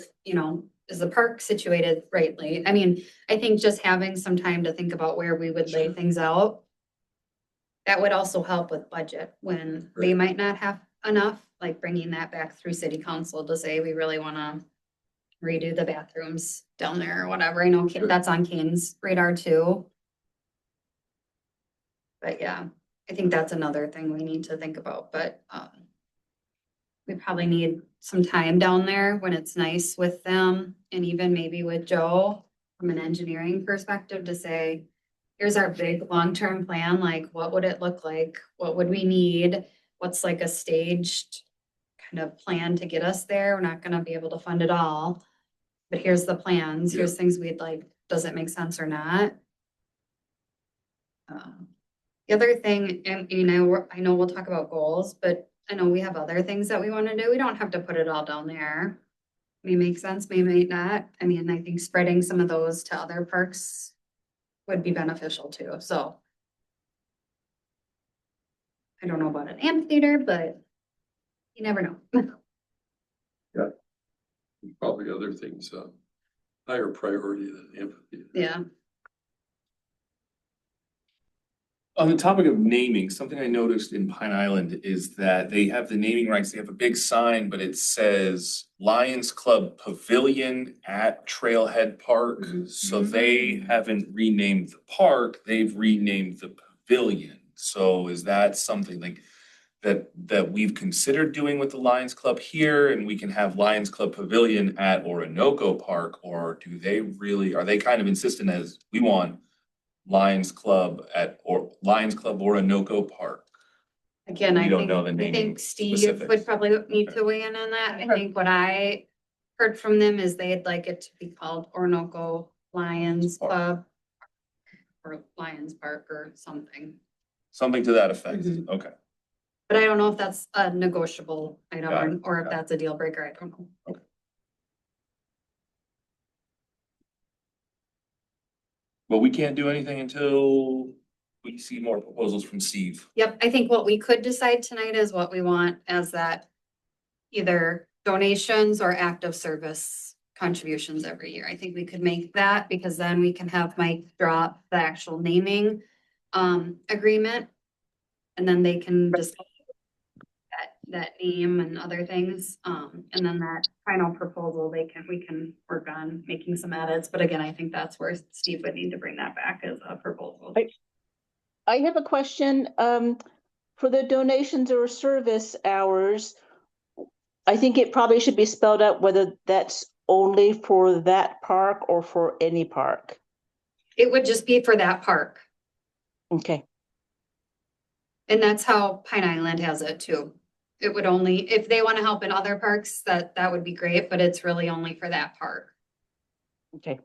is the park situated rightly? I mean, I think just having some time to think about where we would lay things out. That would also help with budget when they Right. might not have enough, like bringing that back through city council to say, we really wanna redo the bathrooms down there or whatever. I know Sure. that's on Kane's radar too. But yeah, I think that's another thing we need to think about, but, we probably need some time down there when it's nice with them and even maybe with Joe from an engineering perspective to say, here's our big long-term plan, like what would it look like? What would we need? What's like a staged kind of plan to get us there? We're not gonna be able to fund it all. But here's the plans, here's things we'd like, does it make sense or not? The other thing, and I know we'll talk about goals, but I know we have other things that we wanna do. We don't have to put it all down there. May make sense, may not. I mean, I think spreading some of those to other parks would be beneficial too, so. I don't know about an amphitheater, but you never know. Probably other things, higher priority than amphitheater. Yeah, On the topic of naming, something I noticed in Pine Island is that they have the naming rights, they have a big sign, but it says Lions Club Pavilion at Trailhead Park. So they haven't renamed the park, they've renamed the pavilion. So is that something like that we've considered doing with the Lions Club here, and we can have Lions Club Pavilion at Orinoco Park? Or are they kind of insistent as we want Lions Club Orinoco Park? again, We I don't think, know the I naming think Steve specifics. would probably need to weigh in on that. I think what I heard from them is they'd like it to be called Orinoco Lions Park. Club. Or Lions Park or something, Something to that effect, Mhm. okay. but I don't know if that's a negotiable Got item it, or if got it. that's a deal breaker, I don't know. But we can't do anything until we see more proposals from Steve. Yep, I think what we could decide tonight is what we want as that either donations or active service contributions every year. I think we could make that because then we can have Mike drop the actual naming agreement. And then they can just that name and other things. And then that final proposal, we can work on making some edits. But again, I think that's where Steve would need to bring that back as a proposal. I have a question, for the donations or service hours. I think it probably should be spelled out whether that's only for that park or for any park. It would just be for that park. Okay, And that's how Pine Island has it too. It would only, if they want to help in other parks, that would be great, but it's really only for that park. okay.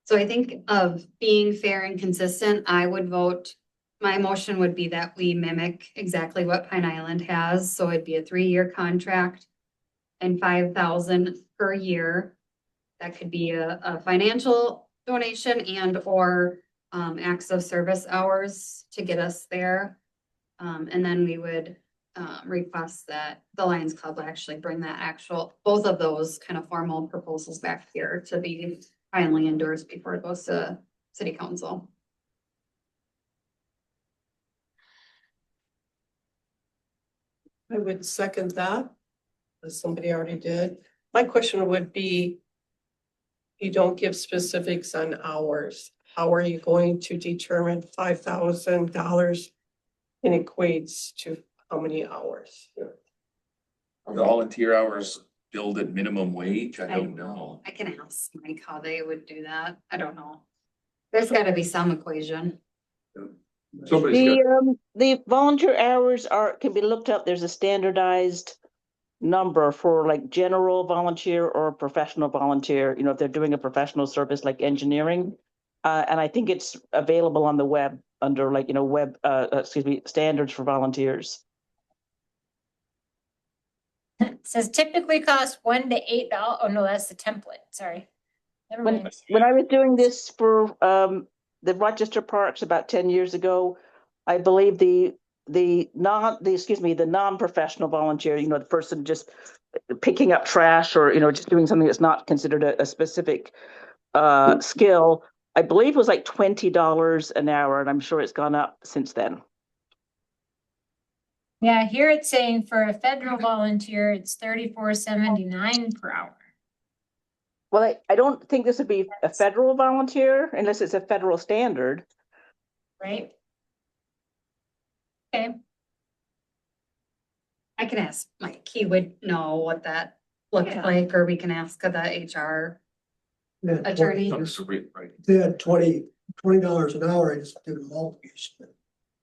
So I think of being fair and consistent, I would vote my motion would be that we mimic exactly what Pine Island has, so it'd be a 3-year contract and 5,000 per year. That could be a financial donation and or acts of service hours to get us there. And then we would request that the Lions Club actually bring both of those kind of formal proposals back here to be finally endorsed before it goes to city council. I would second that, as somebody already did. My question would be, you don't give specifics on hours. How are you going to determine $5,000 and equates to how many hours? Volunteer hours billed at minimum wage? I don't know. I can ask Mike how they would do that. I don't know. There's gotta be some equation. Somebody's got, The volunteer hours can be looked up. There's a standardized number for like general volunteer or professional volunteer, you know, if they're doing a professional service like engineering. And I think it's available on the web under like, you know, standards for volunteers. It says typically cost $1 to $8. Oh, no, that's the template. Sorry. Never mind. When I was doing this for the Rochester Parks about 10 years ago, I believe the non-professional volunteer, you know, the person just picking up trash or, you know, just doing something that's not considered a specific skill, I believe was like $20 an hour, and I'm sure it's gone up since then. Yeah, here it's saying for a federal volunteer, it's $34.79 per hour. Well, I don't think this would be a federal volunteer unless it's a federal standard. Right? Okay. I can ask Mike, he would know what that looks Yeah. like, or we can ask the HR attorney. They had $20 an hour, I just did a multiplication.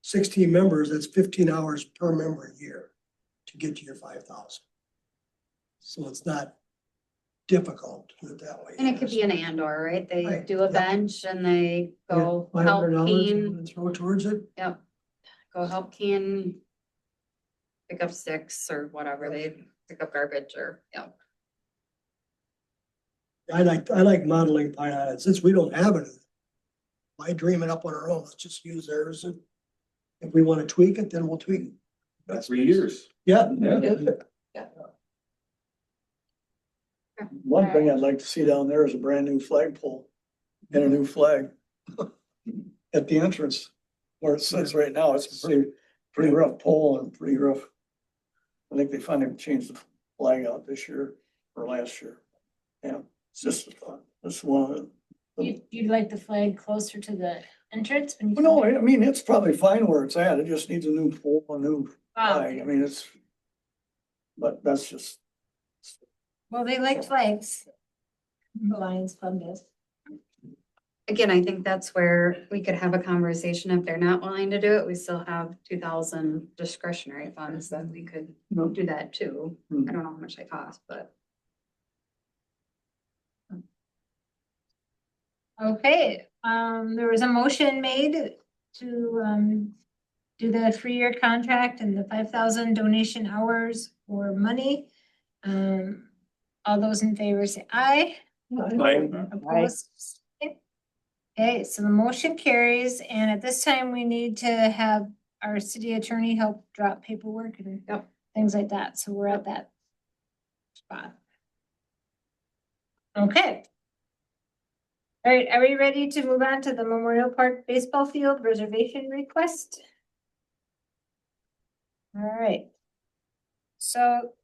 16 members, that's 15 hours per member a year to get to your 5,000. So it's not difficult to do it that way. And it could be an and/or, right? They Right, do a yeah. bench and they go $500 help you Keen, wanna throw towards it. yep. Go help Keen pick up sticks or whatever, they pick up garbage or, yep. I like modeling Pine Island, since we don't have it. Why dream it up on our own? Let's just use theirs, and if we wanna tweak it, then we'll tweak it. That's 3 years. Yeah. One thing I'd like to see down there is a brand new flagpole and a new flag at the entrance where it says right now. It's a pretty rough pole and pretty rough. I think they finally changed the flag out this year or last year. Yeah, it's just a thought. That's one of the. You'd like the flag closer to the entrance? when you Well, no, come in? I mean, it's probably fine where it's at. It just needs a new pole, a new Wow. flag. I mean, but that's just. Well, they like flags. The Lions Club does. Again, I think that's where we could have a conversation. If they're not willing to do it, we still have 2,000 discretionary funds that we could do that too. I don't know how much they cost, but. Okay, there was a motion made to do the 3-year contract and the 5,000 donation hours for money. All those in favor say aye. Opposed? Okay, so the motion carries, and at this time, we need to have our city attorney help drop paperwork and things like that, so we're at that spot. Okay. All right, are we ready to move on to the Memorial Park Baseball Field reservation request? All right. So,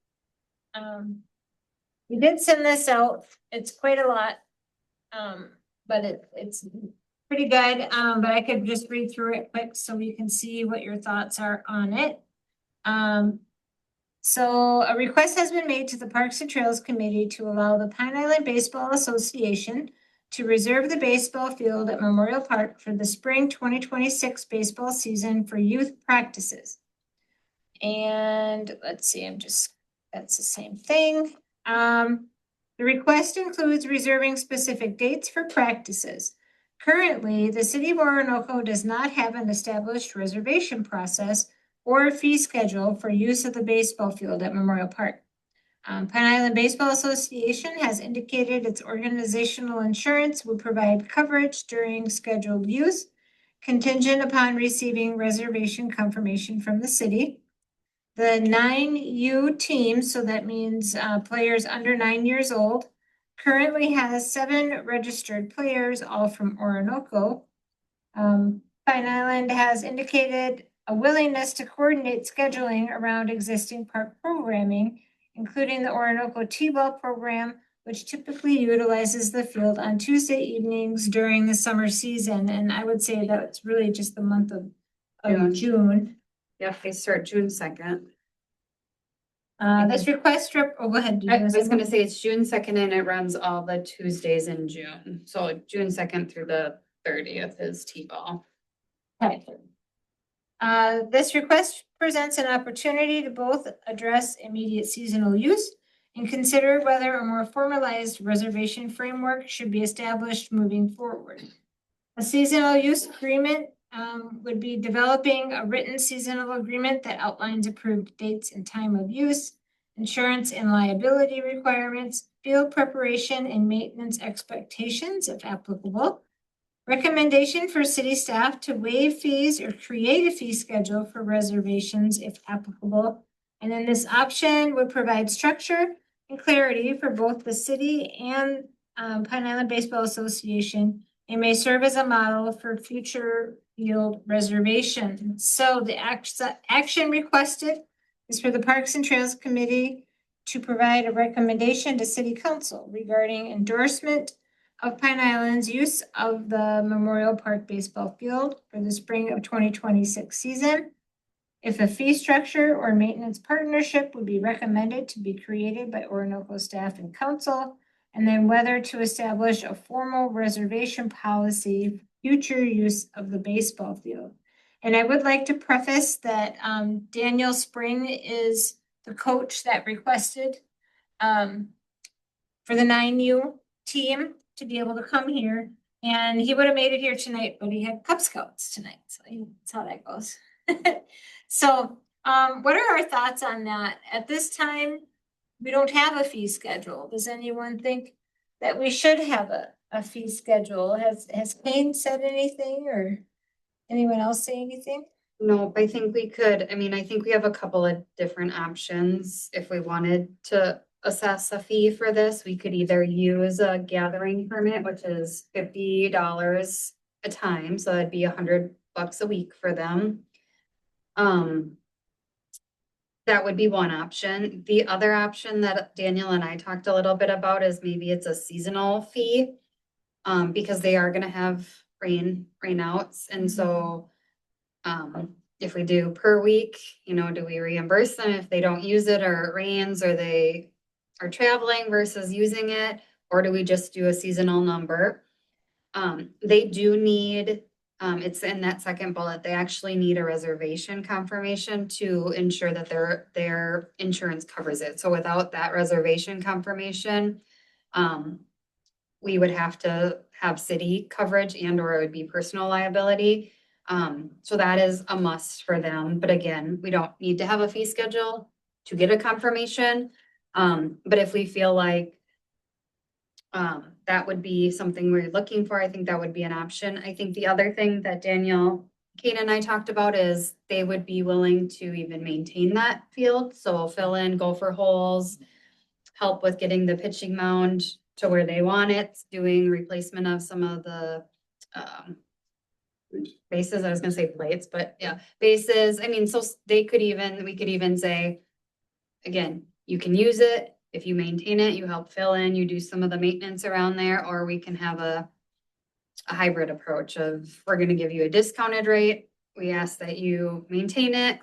we did send this out. It's quite a lot. But it's pretty good. But I could just read through it quick so you can see what your thoughts are on it. So a request has been made to the Parks and Trails Committee to allow the Pine Island Baseball Association to reserve the baseball field at Memorial Park for the spring 2026 baseball season for youth practices. And let's see, that's the same thing. The request includes reserving specific dates for practices. Currently, the city of Orinoco does not have an established reservation process or a fee schedule for use of the baseball field at Memorial Park. Pine Island Baseball Association has indicated its organizational insurance will provide coverage during scheduled use, contingent upon receiving reservation confirmation from the city. The 9U team, so that means players under 9 years old, currently has 7 registered players, all from Orinoco. Pine Island has indicated a willingness to coordinate scheduling around existing park programming, including the Orinoco T-ball program, which typically utilizes the field on Tuesday evenings during the summer season. And I would say that it's really just the month of June. Yep, they start June 2nd. This request, go ahead. I was gonna say it's June 2nd and it runs all the Tuesdays in June. So June 2nd through the 30th is T-ball. Okay. This request presents an opportunity to both address immediate seasonal use and consider whether a more formalized reservation framework should be established moving forward. A seasonal use agreement would be developing a written seasonal agreement that outlines approved dates and time of use, insurance and liability requirements, field preparation and maintenance expectations if applicable, recommendation for city staff to waive fees or create a fee schedule for reservations if applicable. And then this option would provide structure and clarity for both the city and Pine Island Baseball Association. It may serve as a model for future field reservation. So the action requested is for the Parks and Trails Committee to provide a recommendation to City Council regarding endorsement of Pine Island's use of the Memorial Park baseball field for the spring of 2026 season. If a fee structure or maintenance partnership would be recommended to be created by Orinoco staff and council, and then whether to establish a formal reservation policy for future use of the baseball field. And I would like to preface that Daniel Spring is the coach that requested for the 9U team to be able to come here. And he would have made it here tonight, but he had Cub Scouts tonight. So that's how that goes. So what are our thoughts on that? At this time, we don't have a fee schedule. Does anyone think that we should have a fee schedule? Has Kane said anything or anyone else say anything? Nope, I think we could, I mean, I think we have a couple of different options. If we wanted to assess a fee for this, we could either use a gathering permit, which is $50 a time, so that'd be $100 a week for them. That would be one option. The other option that Daniel and I talked a little bit about is maybe it's a seasonal fee. Because they are gonna have rainouts, and so if we do per week, you know, do we reimburse them if they don't use it or it rains or they are traveling versus using it, or do we just do a seasonal number? They do need, it's in that second bullet, they actually need a reservation confirmation to ensure that their insurance covers it. So without that reservation confirmation, we would have to have city coverage and or it would be personal liability. So that is a must for them. But again, we don't need to have a fee schedule to get a confirmation. But if we feel like that would be something we're looking for, I think that would be an option. I think the other thing that Daniel, Kate and I talked about is they would be willing to even maintain that field. So fill in gopher holes, help with getting the pitching mound to where they want it, doing replacement of some of the bases. I was gonna say plates, but yeah, bases. I mean, so we could even say, again, you can use it. If you maintain it, you help fill in, you do some of the maintenance around there, or we can have a hybrid approach of, we're gonna give you a discounted rate. We ask that you maintain it.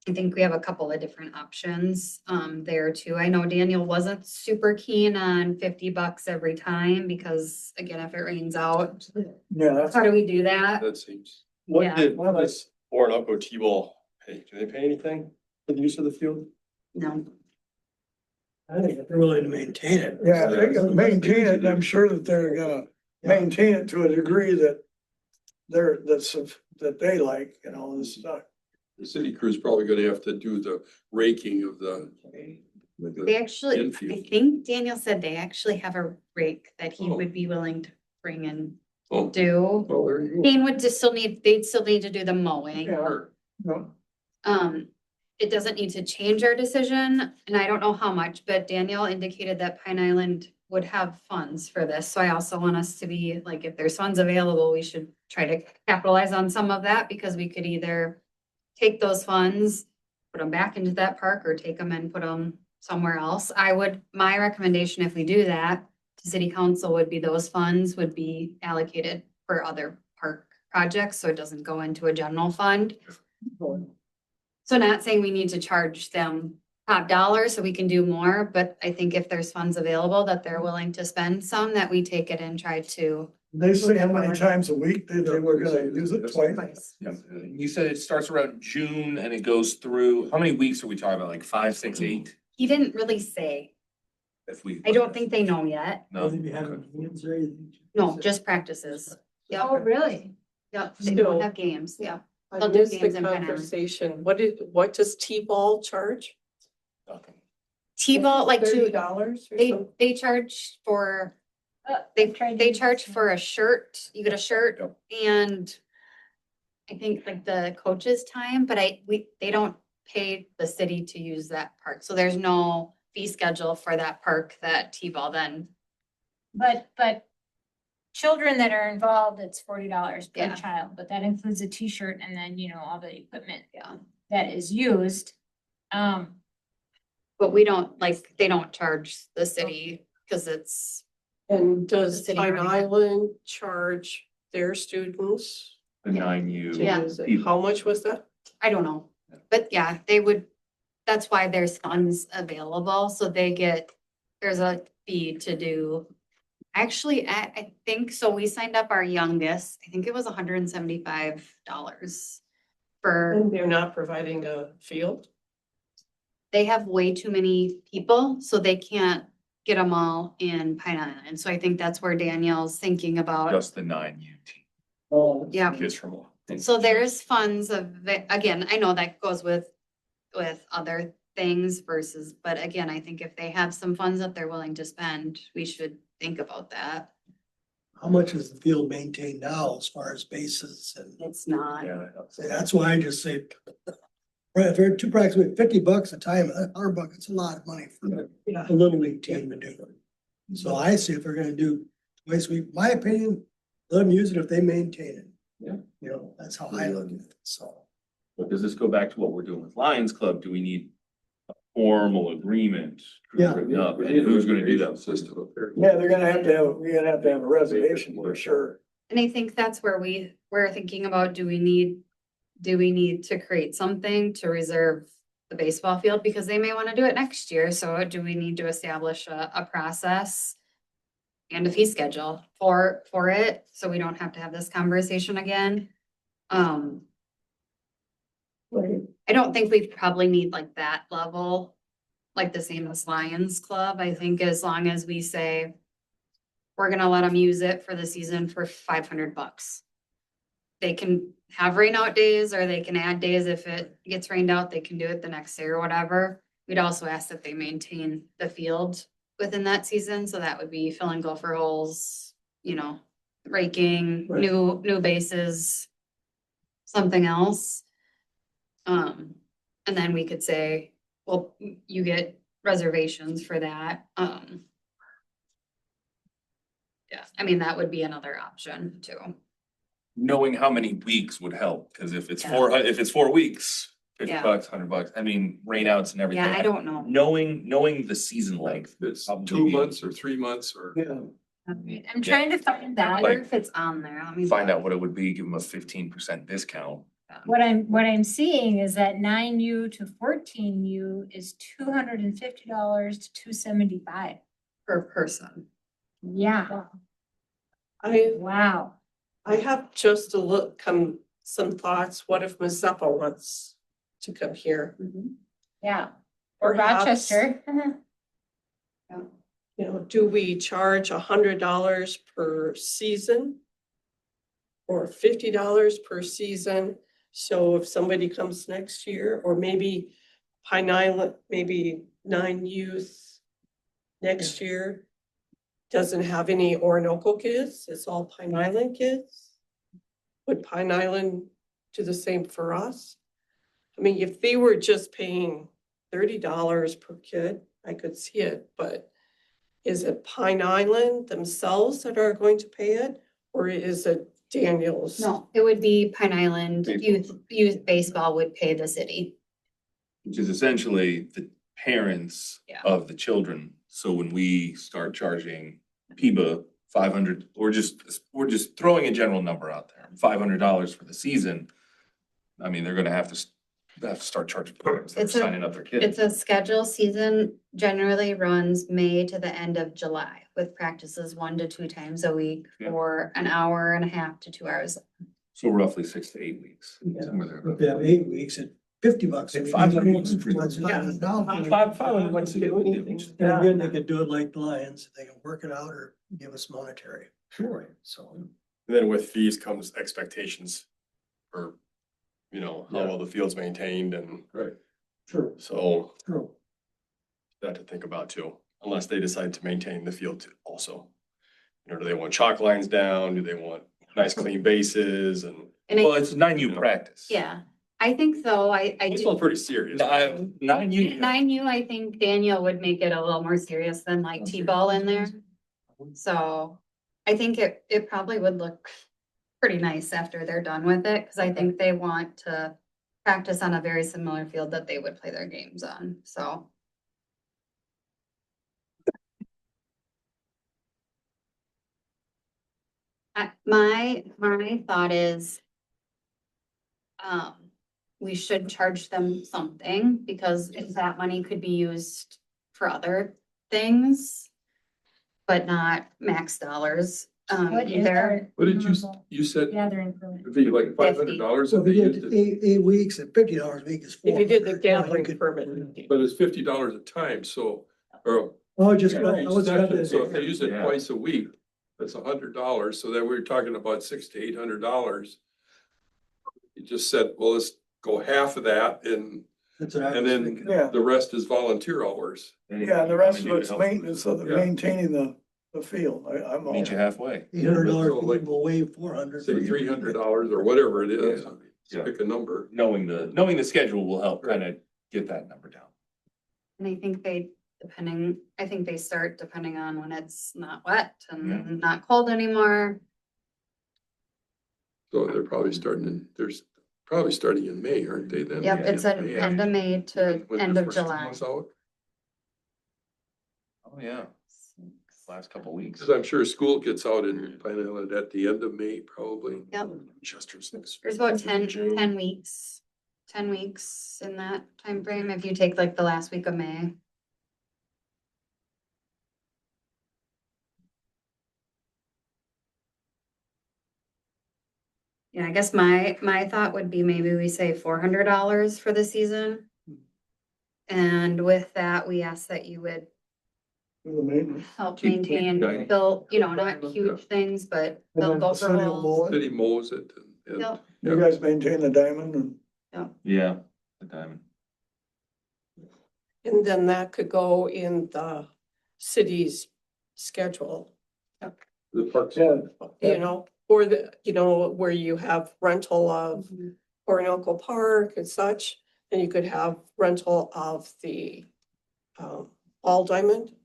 I think we have a couple of different options there too. I know Daniel wasn't super keen on $50 every time because again, if it rains out, Yeah, that's, how do we do that? That seems. What Yeah. did this Orinoco T-ball pay? Do they pay anything for the use of the field? No. I think they're willing to maintain it. Yeah, they're gonna maintain it, and I'm sure that they're gonna, maintain it to a degree that that they like, you know, this is not. The city crew's probably gonna have to do the raking of the. They actually, I infield. think Daniel said they actually have a rake that he Oh. would be willing to bring and Oh, do. well, there you go. Dane would just they'd still need to do the mowing. No. It doesn't need to change our decision, and I don't know how much, but Daniel indicated that Pine Island would have funds for this, so I also want us to be, like, if there's funds available, we should try to capitalize on some of that, because we could either take those funds, put them back into that park, or take them and put them somewhere else. My recommendation, if we do that, to city council would be those funds would be allocated for other park projects, so it doesn't go into a general fund. So not saying we need to charge them top dollar so we can do more, but I think if there's funds available that they're willing to spend some, that we take it and try to. They say how many times a week they were gonna use it twice. Yeah, you said it starts around June and it goes through, how many weeks are we talking about? Like 5, 6, 8? He didn't really say. If we. I don't think they know yet. No. No, just practices. Yep, Oh, really? yep. They Still. don't have games. Yeah. I They'll do missed the games in Pine Island. conversation. What does T-ball charge? Okay. T-ball, like $30 to, or they, something? they charge for, I've tried they to- charge for a shirt. You get a shirt Yep. and I think like the coach's time, but they don't pay the city to use that park. So there's no fee schedule for that park that T-ball then. But children that are involved, it's $40 per Yeah. child, but that includes a t-shirt and then, you know, all the equipment Yeah. that is used. But we don't, like, they don't charge the city because it's, And does city Pine running it. Island charge their students The 9U. to Yeah. use it? How much was that? I don't know. But yeah, they would, that's why there's funds available. So there's a fee to do. Actually, I think, so we signed up our youngest, I think it was $175 for, And they're not providing a field? they have way too many people, so they can't get them all in Pine Island. So I think that's where Danielle's thinking about. Just the 9U team. Oh. Yeah. Kids from all. So there's funds again, I know that goes with other things versus, but again, I think if they have some funds that they're willing to spend, we should think about that. How much is the field maintained now as far as bases and? It's not. Yeah. That's why I just say, right, if they're two practices with $50 a time, $100, it's a lot of money for a little league team to do. So I see if they're gonna do twice a week, my opinion, let them use it if they maintain it. Yeah. You know, that's how I look at it, so. But does this go back to what we're doing with Lions Club? Do we need a formal agreement? Yeah. Written up, and who's gonna do that? System up there. Yeah, we're gonna have to have a reservation for sure. And I think that's where we're thinking about, do we need to create something to reserve the baseball field? Because they may want to do it next year. So do we need to establish a process and a fee schedule for it? So we don't have to have this conversation again. I don't think we probably need like that level, like the same as Lions Club. I think as long as we say, we're gonna let them use it for the season for $500. They can have rain out days, or they can add days if it gets rained out, they can do it the next day or whatever. We'd also ask that they maintain the field within that season, so that would be filling gopher holes, you know, raking, Right. new bases, something else. And then we could say, well, you get reservations for that. Yeah, I mean, that would be another option too. Knowing how many weeks would help, because if it's Yeah. if it's 4 weeks, Yeah. $50, $100, I mean, rainouts and everything. Yeah, I don't know. Knowing the season length. If it's probably 2 months or 3 months or. Yeah. I'm trying to find I that. wonder if it's on there. Let me Find look. out what it would be, give them a 15% discount. What I'm seeing is that 9U to 14U is $250 to $275. Per person. Yeah, I wow. have just a look, some thoughts. What if Mazeppa wants to come here? Yeah. Or Perhaps- Rochester. You know, do we charge $100 per season? Or $50 per season? So if somebody comes next year, or maybe Pine Island, maybe 9 youth next year doesn't have any Orinoco kids, it's all Pine Island kids? Would Pine Island do the same for us? I mean, if they were just paying $30 per kid, I could see it, but is it Pine Island themselves that are going to pay it? Or is it Daniels? No, it would be Pine Island youth baseball would pay the city. Which is essentially the parents Yeah. of the children. So when we start charging PIBA 500, we're just throwing a general number out there, $500 for the season. I mean, they're gonna have to start charging parents that are It's a- signing up their It's kids. a schedule season generally runs May to the end of July with practices 1 to 2 times a week Yeah. for an hour and a half to 2 hours. So roughly 6 to 8 weeks. Yeah. somewhere there. If they have 8 weeks at $50 a week. $5 wants to do anything. And again, they could do it like the Lions, they can work it out or give us monetary. Sure. So. And then with fees comes expectations for, you know, how well the field's maintained and Right. True, so true. that to think about too, unless they decide to maintain the field too also. You know, do they want chalk lines down? Do they want nice clean bases and And Well, I, it's 9U practice. yeah, I think though, I it's do. all pretty serious. 9U. 9U, I think Daniel would make it a little more serious than like T-ball in there. So I think it probably would look pretty nice after they're done with it, cause I think they want to practice on a very similar field that they would play their games on, so. My thought is, we should charge them something, because if that money could be used for other things, but not max dollars, What is either. our What did normal you said, gathering permit? it'd be like $500 So if if they you used did it, 8 weeks at $50 a week is If you did the 400. gathering You could- permit. but it's $50 a time, so, or. Oh, I was So if they use it Yeah. twice a week, that's $100, so then we're talking about $600 to $800. You just said, well, let's go half of that and That's what I And was then- thinking. Yeah, the rest is volunteer hours. yeah, and the rest of it's maintenance of the Yeah. maintaining the field. I'm all. Meet you halfway. $800 So like- people waive 400. Say $300 or whatever it is, Yeah. pick a number. Knowing the schedule will help kind of get that number down. And I think they start depending on when it's not wet Yeah. and not cold anymore. So they're probably starting in May, aren't they then? Yep, it's an Yeah. end of May to When the end of first two July. months out. Oh, yeah. Last couple weeks. Cause I'm sure school gets out in Pine Island at the end of May, probably. Yep, Chester's next. there's about 10 weeks, 10 weeks in that time frame. If you take like the last week of May. Yeah, I guess my thought would be maybe we say $400 for the season. And with that, we ask that you would The maintenance. help Keep maintain, going. build, not huge things, but And build then the gopher city will holes. mow it. City mows it and. Yep. You guys maintain the diamond and Yeah, the diamond. And then that could go in the city's schedule, The parks. yeah, you know, or where you have rental of Orinoco Park and such, and you could have rental of the All Diamond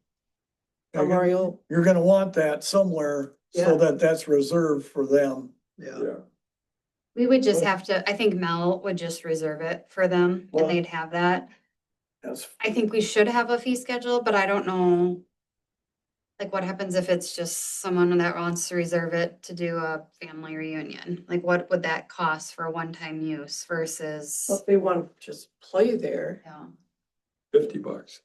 Memorial. you're gonna want that somewhere Yeah. so that that's reserved for them. Yeah. We would just have to, I think Mel would just reserve it for them Well- and they'd have that. That's, I think we should have a fee schedule, but I don't know. Like what happens if it's just someone that wants to reserve it to do a family reunion? Like what would that cost for one-time use versus? If they want to just play there. Yeah. $50.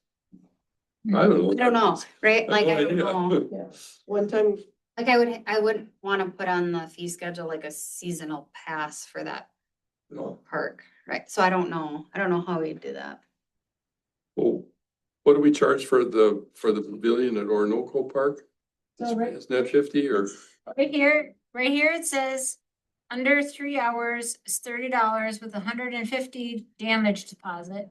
I don't know. I don't know, right? I Like have I no don't idea. know. Yeah. One time, Like I would want to put on the fee schedule like a seasonal pass for that No. park, right? So I don't know how we'd do that. Well, What do we charge for the pavilion at Orinoco Park? So right- Isn't that 50 or? Right here it says, under 3 hours is $30 with $150 damage deposit.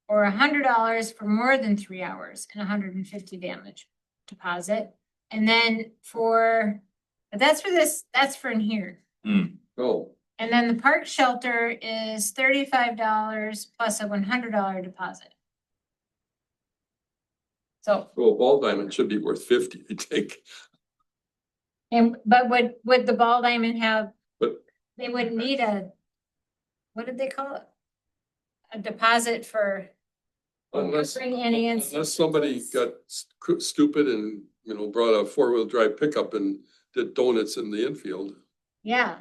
Or $100 for more than 3 hours and $150 damage deposit. And then but that's for in here. Oh, And then the park shelter is $35 plus a $100 deposit. So, well, ball diamond should be worth 50, I think. but would the ball diamond have? But- They would need what did they call it? A deposit for Unless, bring Indians. unless somebody got stupid and, brought a 4-wheel drive pickup and did donuts in the infield. Yeah,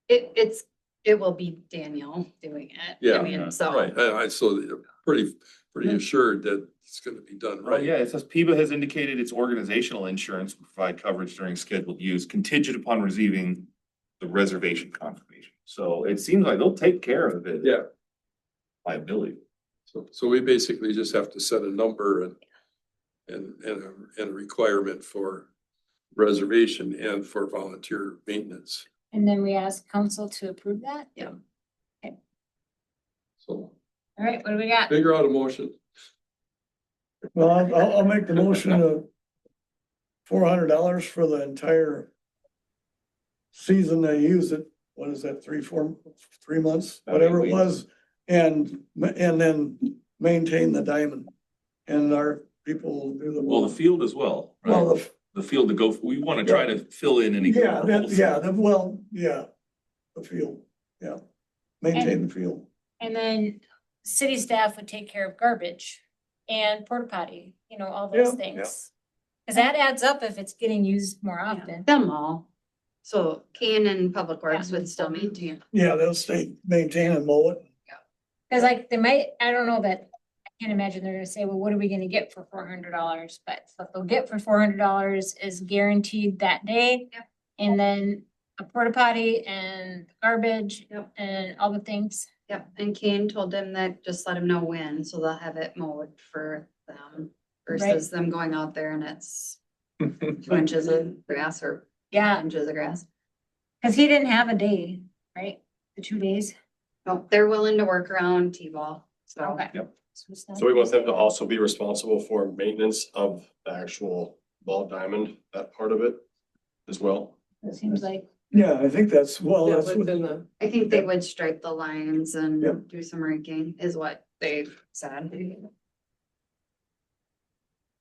It will be Daniel doing it. Yeah, I mean, so. Right, I saw that you're pretty assured that it's gonna be done Oh, right. yeah, it says PIBA has indicated its organizational insurance will provide coverage during scheduled use contingent upon receiving the reservation confirmation. So it seems like they'll take care of it. Yeah. Liability. So we basically just have to set a number and a requirement for reservation and for volunteer maintenance. and then we ask council to approve that? Yeah. So All right, what do we got? figure out a motion. Well, I'll make the motion of $400 for the entire season they use it. What is that, 3 months, whatever it was, and then maintain the diamond. And our people will do the. Well, the field as well, Well, right? The field to go, we want to try to fill in any. yeah, the field, yeah. Maintain the field. And then city staff would take care of garbage and porta potty, all those Yeah, things. Cause that adds up if it's getting used more often. Them all. So Kane and Public Works would still maintain. Yeah, they'll stay, maintain and mow it. Cause like they might, I don't know, but I can't imagine they're gonna say, well, what are we gonna get for $400? But what they'll get for $400 is guaranteed that day. Yep. And then a porta potty and garbage Yep. and all the things. Yep, and Kane told them that just let him know when, so they'll have it mowed for them versus them going out there and it's 2 inches of grass or Yeah, inches of grass. cause he didn't have a day, right? The 2 days. Nope, they're willing to work around T-ball, so. Okay. Yep. So we want them to also be responsible for maintenance of the actual ball diamond, that part of it as well. It seems like, Yeah, I think that's, well, Yeah, that's what, within the, I think they would stripe the lines Yep. and do some raking is what they said.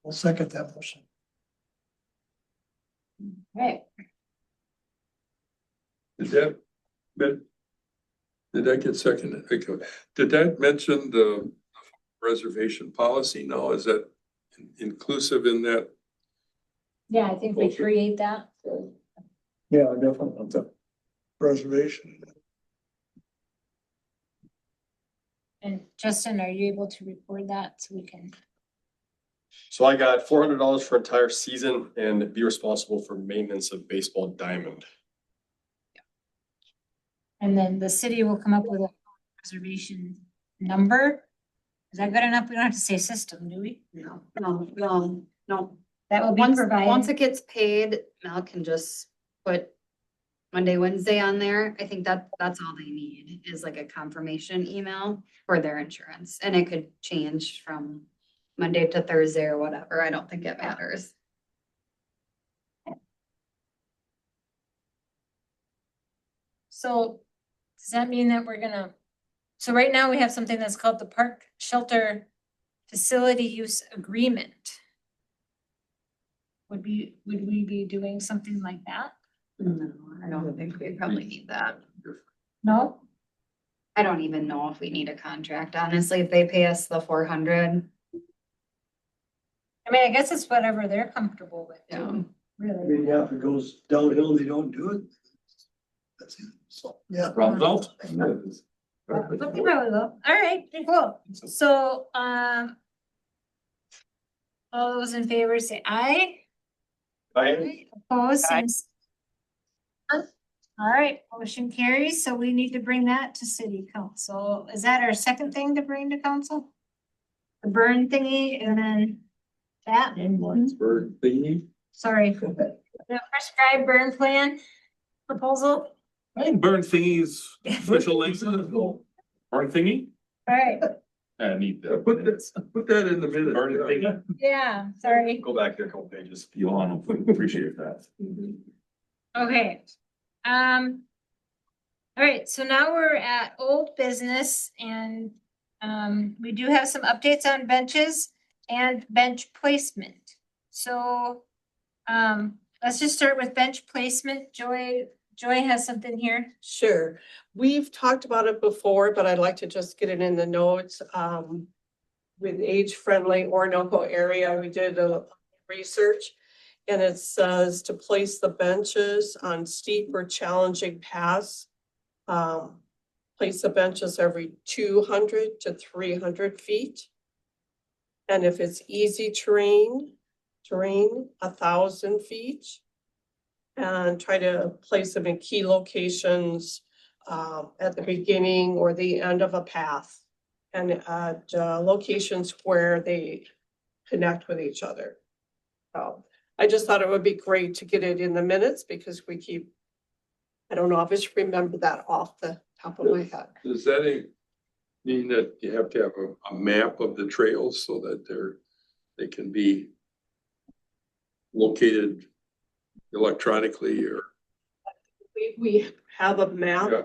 I'll second that motion. right, Did that get seconded? Okay. Did that mention the reservation policy now? Is that inclusive in that? yeah, I think we create that. Yeah, definitely, the reservation. And Justin, are you able to record that so we can? So I got $400 for entire season and be responsible for maintenance of baseball diamond. And then the city will come up with a reservation number. Is that good enough? We don't have to say system, do we? No. No. That will be Once provided. it gets paid, Mel can just put Monday, Wednesday on there. I think that's all they need is like a confirmation email for their insurance. And it could change from Monday to Thursday or whatever. I don't think it matters. So does that mean that so right now we have something that's called the Park Shelter Facility Use Agreement. Would we be doing something like that? No, I don't think we probably need that. No? I don't even know if we need a contract, honestly, if they pay us the 400. I mean, I guess it's whatever they're comfortable with, Yeah. too, I really. mean, yeah, if it goes downhill, they don't do it. That's it, so, yeah. Problem solved. Okay, all right, cool. So, all those in favor say aye. Opposed, seems. All right, motion carries, so we need to bring that to city council. Is that our second thing to bring to council? the burn thingy and then that. Bird thingy. Sorry. The prescribed burn plan proposal. I think burn thingies, official links, burn thingy? All right, I need that. Put that in the minute. Burn thingy. yeah, sorry. Go back there a couple pages. You want to appreciate that. Okay. All right, so now we're at old business and we do have some updates on benches and bench placement. So let's just start with bench placement. Joy has something here. Sure. We've talked about it before, but I'd like to just get it in the notes. With age-friendly Orinoco area, we did a research. And it says to place the benches on steep or challenging paths. Place the benches every 200 to 300 feet. And if it's easy terrain, 1,000 feet. And try to place them in key locations at the beginning or the end of a path. And at locations where they connect with each other. So I just thought it would be great to get it in the minutes because we keep, I don't know, I just remember that off the top of my head. Does that mean that you have to have a map of the trails so that they can be located electronically or? We have a map. Yeah.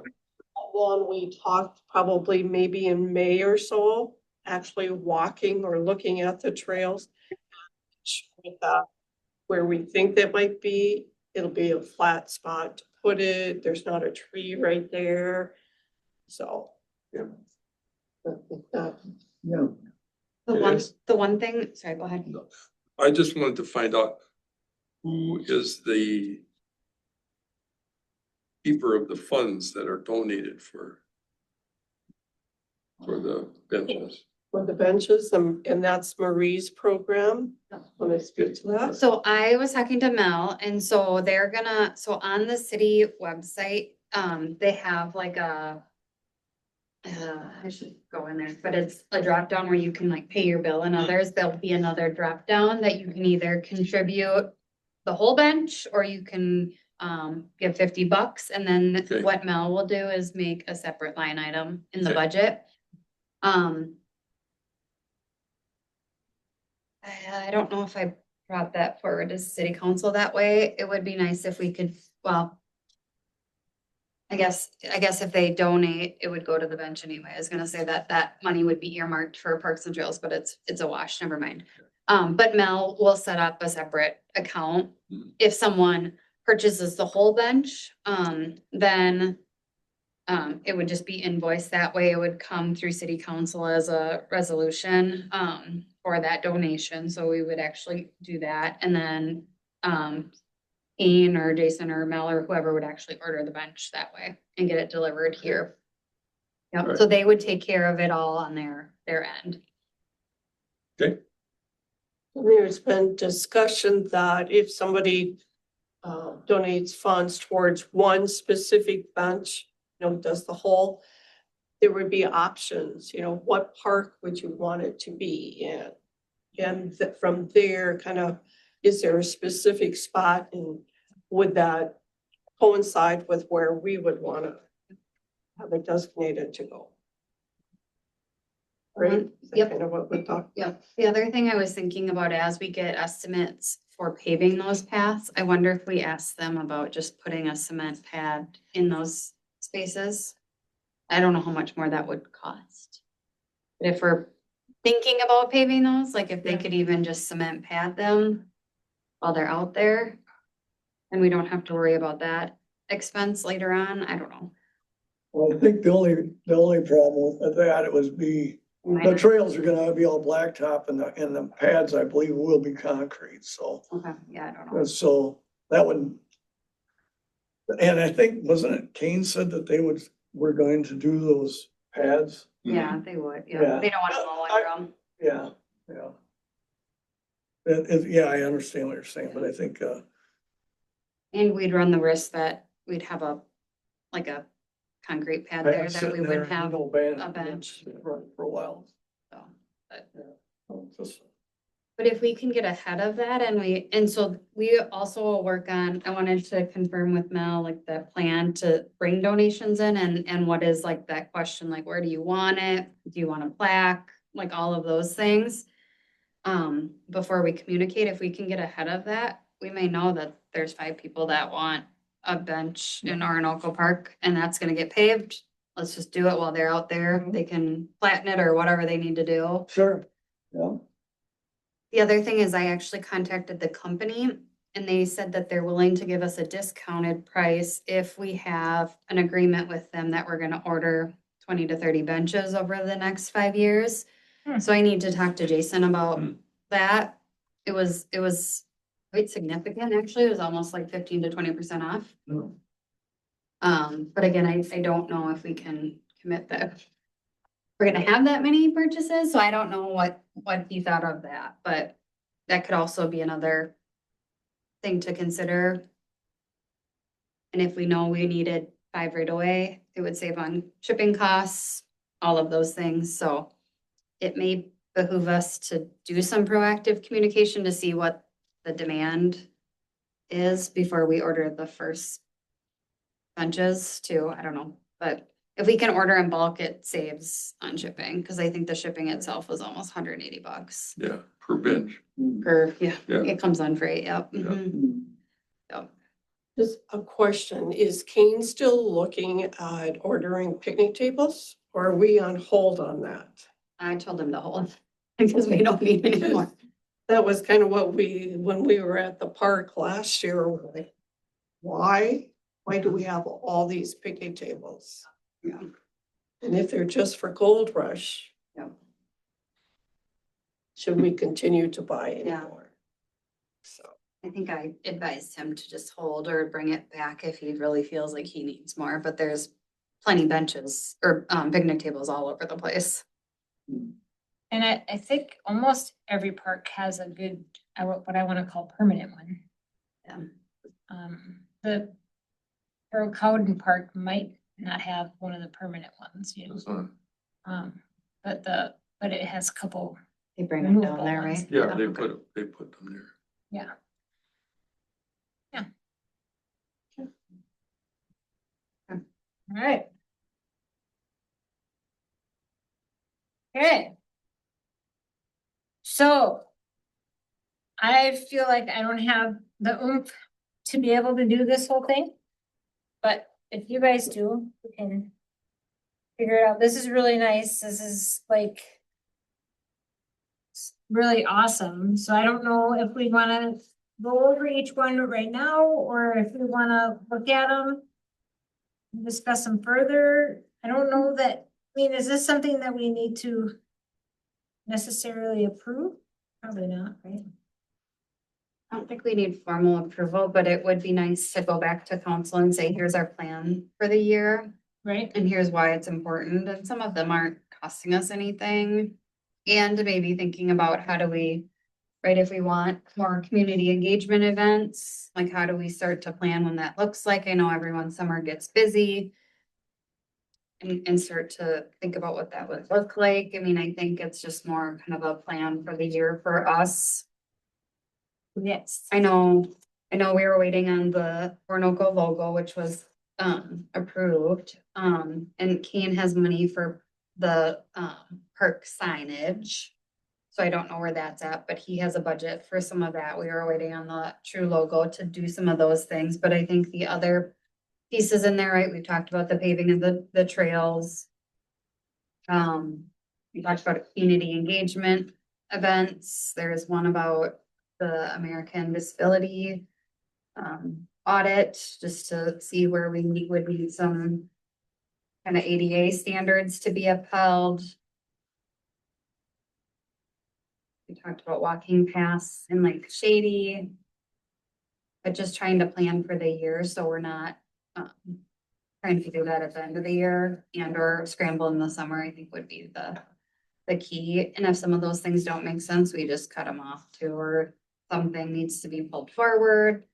One we talked probably maybe in May or so, actually walking or looking at the trails. With where we think that might be, it'll be a flat spot to put it. There's not a tree right there. So. Yeah. Yeah. The one thing, sorry, go ahead. I just wanted to find out who is the keeper of the funds that are donated for the benches. For the benches, and that's Marie's program. Want to speak to that? So I was talking to Mel and so so on the city website, they have like I should go in there, but it's a drop down where you can like pay your bill and others. There'll be another drop down that you can either contribute the whole bench or you can give $50 and then Okay. what Mel will do is make a separate line item in the Okay. budget. I don't know if I brought that forward as city council that way. It would be nice if we could, well. I guess if they donate, it would go to the bench anyway. I was gonna say that money would be earmarked for Parks and Trails, but it's a wash, never mind. But Mel will set up a separate account. Mhm. If someone purchases the whole bench, then it would just be invoiced that way. It would come through city council as a resolution, for that donation. So we would actually do that. And then, Ian or Jason or Mel or whoever would actually order the bench that way and get it delivered here. Yep, so they would take care of it all on their end. Okay. There's been discussion that if somebody donates funds towards one specific bench, does the whole, there would be options, what park would you want it to be in? And from there, kind of, is there a specific spot and would that coincide with where we would want to have it designated to go? Right? Is that Yep. kind of what we talked? Yep, the other thing I was thinking about as we get estimates for paving those paths, I wonder if we ask them about just putting a cement pad in those spaces. I don't know how much more that would cost. But if we're thinking about paving those, like if they could even just cement pad them while they're out there. And we don't have to worry about that expense later on, I don't know. Well, I think the only problem with that, it would be, the trails are gonna be all blacktop and the pads, I believe, will be concrete, so. Okay, yeah, I don't know. So that would. And I think, wasn't it Kane said that were going to do those pads? Yeah, they would, Yeah. yeah, they don't want to mow under them. Yeah, yeah. Yeah, I understand what you're saying, but I think, And we'd run the risk that we'd have a concrete pad there that we would have no a bench. For a while. So, but But if we can get ahead of that and so we also will work on, I wanted to confirm with Mel, like the plan to bring donations in and what is like that question, like where do you want it? Do you want a plaque? Like all of those things. Before we communicate, if we can get ahead of that, we may know that there's 5 people that want a bench in Orinoco Park and that's gonna get paved. Let's just do it while they're out there. They can flatten it or whatever they need to do. Sure. Yeah. The other thing is I actually contacted the company and they said that they're willing to give us a discounted price if we have an agreement with them that we're gonna order 20 to 30 benches over the next 5 years. So I need to talk to Jason about that. It was quite significant, actually. It was almost like 15 to 20% off. But again, I don't know if we can commit that. We're gonna have that many purchases, so I don't know what he thought of that, but that could also be another thing to consider. And if we know we needed 5 right away, it would save on shipping costs, all of those things, so it may behoove us to do some proactive communication to see what the demand is before we order the first benches too, I don't know, but if we can order in bulk, it saves on shipping, because I think the shipping itself was almost $180 Yeah, per bench. per, Yeah. it comes on freight, yep. Yeah. Mhm. Yep. Just a question, is Kane still looking at ordering picnic tables? Or are we on hold on that? I told him to hold, because we don't need any more. That was kind of what when we were at the park last year, we're like, why? Why do we have all these picnic tables? Yeah. And if they're just for Gold Rush. Yeah. Should we continue to buy Yeah. anymore? So, I think I advised him to just hold or bring it back if he really feels like he needs more, but there's plenty benches or picnic tables all over the place. And I think almost every park has a good, what I wanna call permanent one. Yeah. The Earl Cowden Park might not have one of the permanent ones, you That's know, not, but it has a couple, They bring them down Removable there, ones. right? yeah, they Okay. put them there. yeah. Yeah. All right. Okay. So I feel like I don't have the oomph to be able to do this whole thing. But if you guys do, we can figure it out. This is really nice. This is like really awesome. So I don't know if we wanna go over each one right now, or if we wanna look at them, discuss them further. I don't know that, I mean, is this something that we need to necessarily approve? Probably not, right? I don't think we need formal approval, but it would be nice to go back to council and say, here's our plan for the year. Right? And here's why it's important, and some of them aren't costing us anything. And maybe thinking about how do we, right, if we want more community engagement events, like how do we start to plan when that looks like? I know everyone summer gets busy. And start to think about what that would look like. I mean, I think it's just more kind of a plan for the year for us. Yes. I know we were waiting on the Orinoco logo, which was approved. And Kane has money for the park signage. So I don't know where that's at, but he has a budget for some of that. We were waiting on the true logo to do some of those things, but I think the other pieces in there, right? We've talked about the paving of the trails. We talked about community engagement events. There's one about the American Disability audit, just to see where we would need some kind of ADA standards to be upheld. We talked about walking paths in like Shady, but just trying to plan for the year, so we're not trying to do that at the end of the year and or scramble in the summer, I think would be the key. And if some of those things don't make sense, we just cut them off too, or something needs to be pulled forward.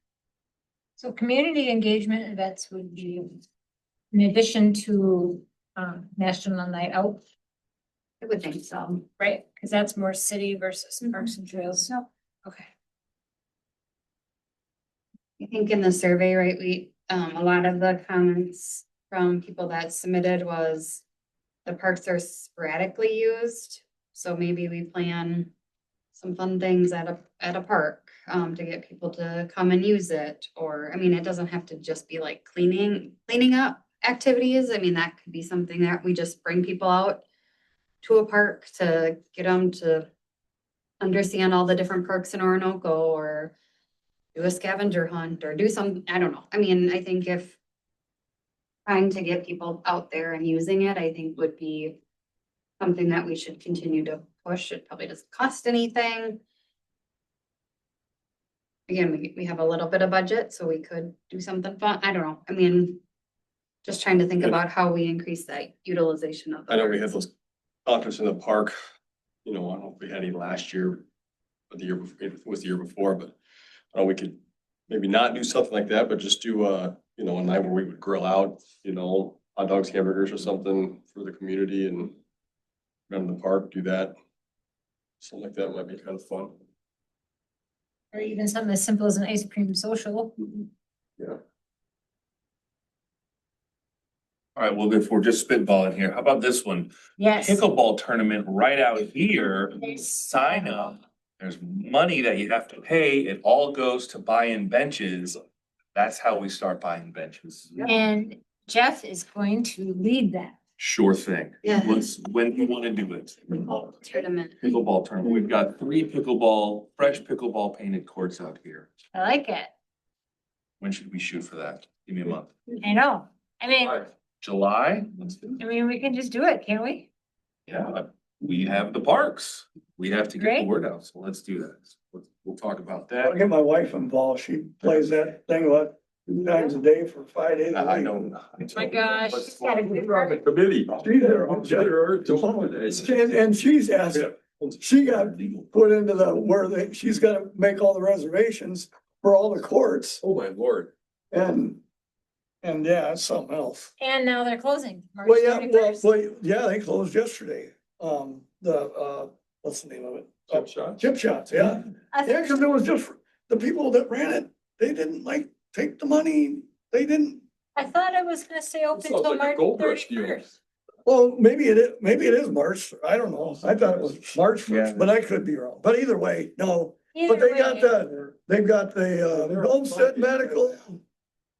So community engagement events would be in addition to National Night Out, I would think so. right? Cause that's more city versus parks and trails. Yep. Okay. I think in the survey, right, a lot of the comments from people that submitted was the parks are sporadically used, so maybe we plan some fun things at a park, to get people to come and use it, or, I mean, it doesn't have to just be like cleaning up activities. I mean, that could be something that we just bring people out to a park to get them to understand all the different parks in Orinoco, or do a scavenger hunt, or do some, I don't know. I mean, I think if trying to get people out there and using it, I think would be something that we should continue to push. It probably doesn't cost anything. Again, we have a little bit of budget, so we could do something fun. I don't know. I mean, just trying to think Yeah. about how we increase that utilization of. the I know we had parks. those concerts in the park, I don't know if we had any last year, or the year before, it was the year before, but we could maybe not do something like that, but just do a night where we would grill out, hot dogs, hamburgers or something for the community and run in the park, do that. Something like that might be kind of fun. Or even something as simple as an ice cream social. Yeah. All right, well, if we're just spitballing here, how about this one? Yes. Pickleball tournament right out here, sign up. There's money that you have to pay. It all goes to buying benches. That's how we start buying benches. And Jeff is going to lead that. Sure thing. Yeah. When you wanna do it. Tournament. Pickleball tournament. We've got 3 fresh pickleball painted courts out here. I like it. When should we shoot for that? Give me a month. I know. I mean, July? Let's do it. we can just do it, can't we? Yeah, we have the parks. We have to get the Great. word out, so let's do that. We'll talk about I'll that. get my wife involved. She plays that thing, 2 times a day for 5 days. a I week. know. My gosh, she's got a good You're on the work. committee. She's there. And she's asked, she got put into she's gotta make all the reservations for all the courts Oh, my lord. and yeah, it's something else. And now they're closing. March Well, yeah, 31st. they closed yesterday. What's the name of it? Chip shot? Chip shots, yeah. I Yeah, think- cause it was just, the people that ran it, they didn't take the money. They didn't, I thought it was gonna stay open Sounds till like a March gold rush deal. 31st. well, maybe it is March. I don't know. I thought it was March Yeah. 1st, but I could be wrong. But either way, no. Either But they way, got they've got the Homestead Medical,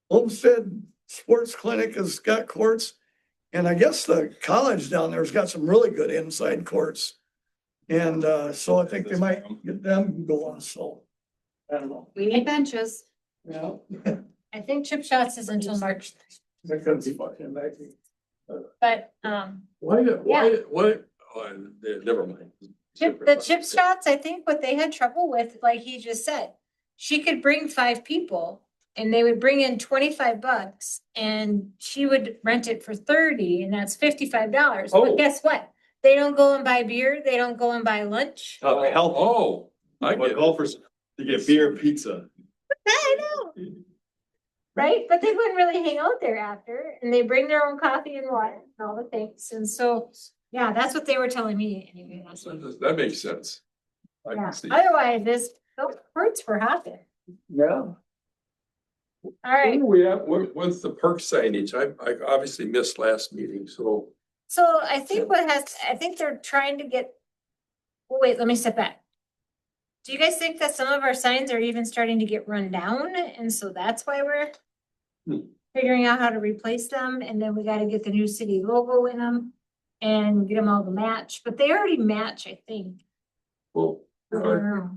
Homestead Sports Clinic has got courts. And I guess the college down there's got some really good inside courts. And so I think they might get them going, so. I don't know. We need benches. Yeah. I think Chip Shots is until March, That could be fucking amazing. but, Why, never mind. the Chip Shots, I think what they had trouble with, like he just said, she could bring 5 people and they would bring in $25 and she would rent it for 30 and that's $55. Oh. But guess what? They don't go and buy beer, they don't go and buy lunch. Help, Oh, I get it. golfers, you get beer and pizza. I know. Right? But they wouldn't really hang out there after and they bring their own coffee and water and all the things. And so, yeah, that's what they were telling me anyway. last week. That makes sense. I Yeah. can see. Otherwise, those hurts for hopping. Yeah. All right. Where are we at with the park signage? I obviously missed last meeting, so. So I think I think they're trying to get, well, wait, let me step back. Do you guys think that some of our signs are even starting to get run down? And so that's why we're figuring out how to replace them, and then we gotta get the new city logo in them and get them all to match, but they already match, I think. Well, I I don't know.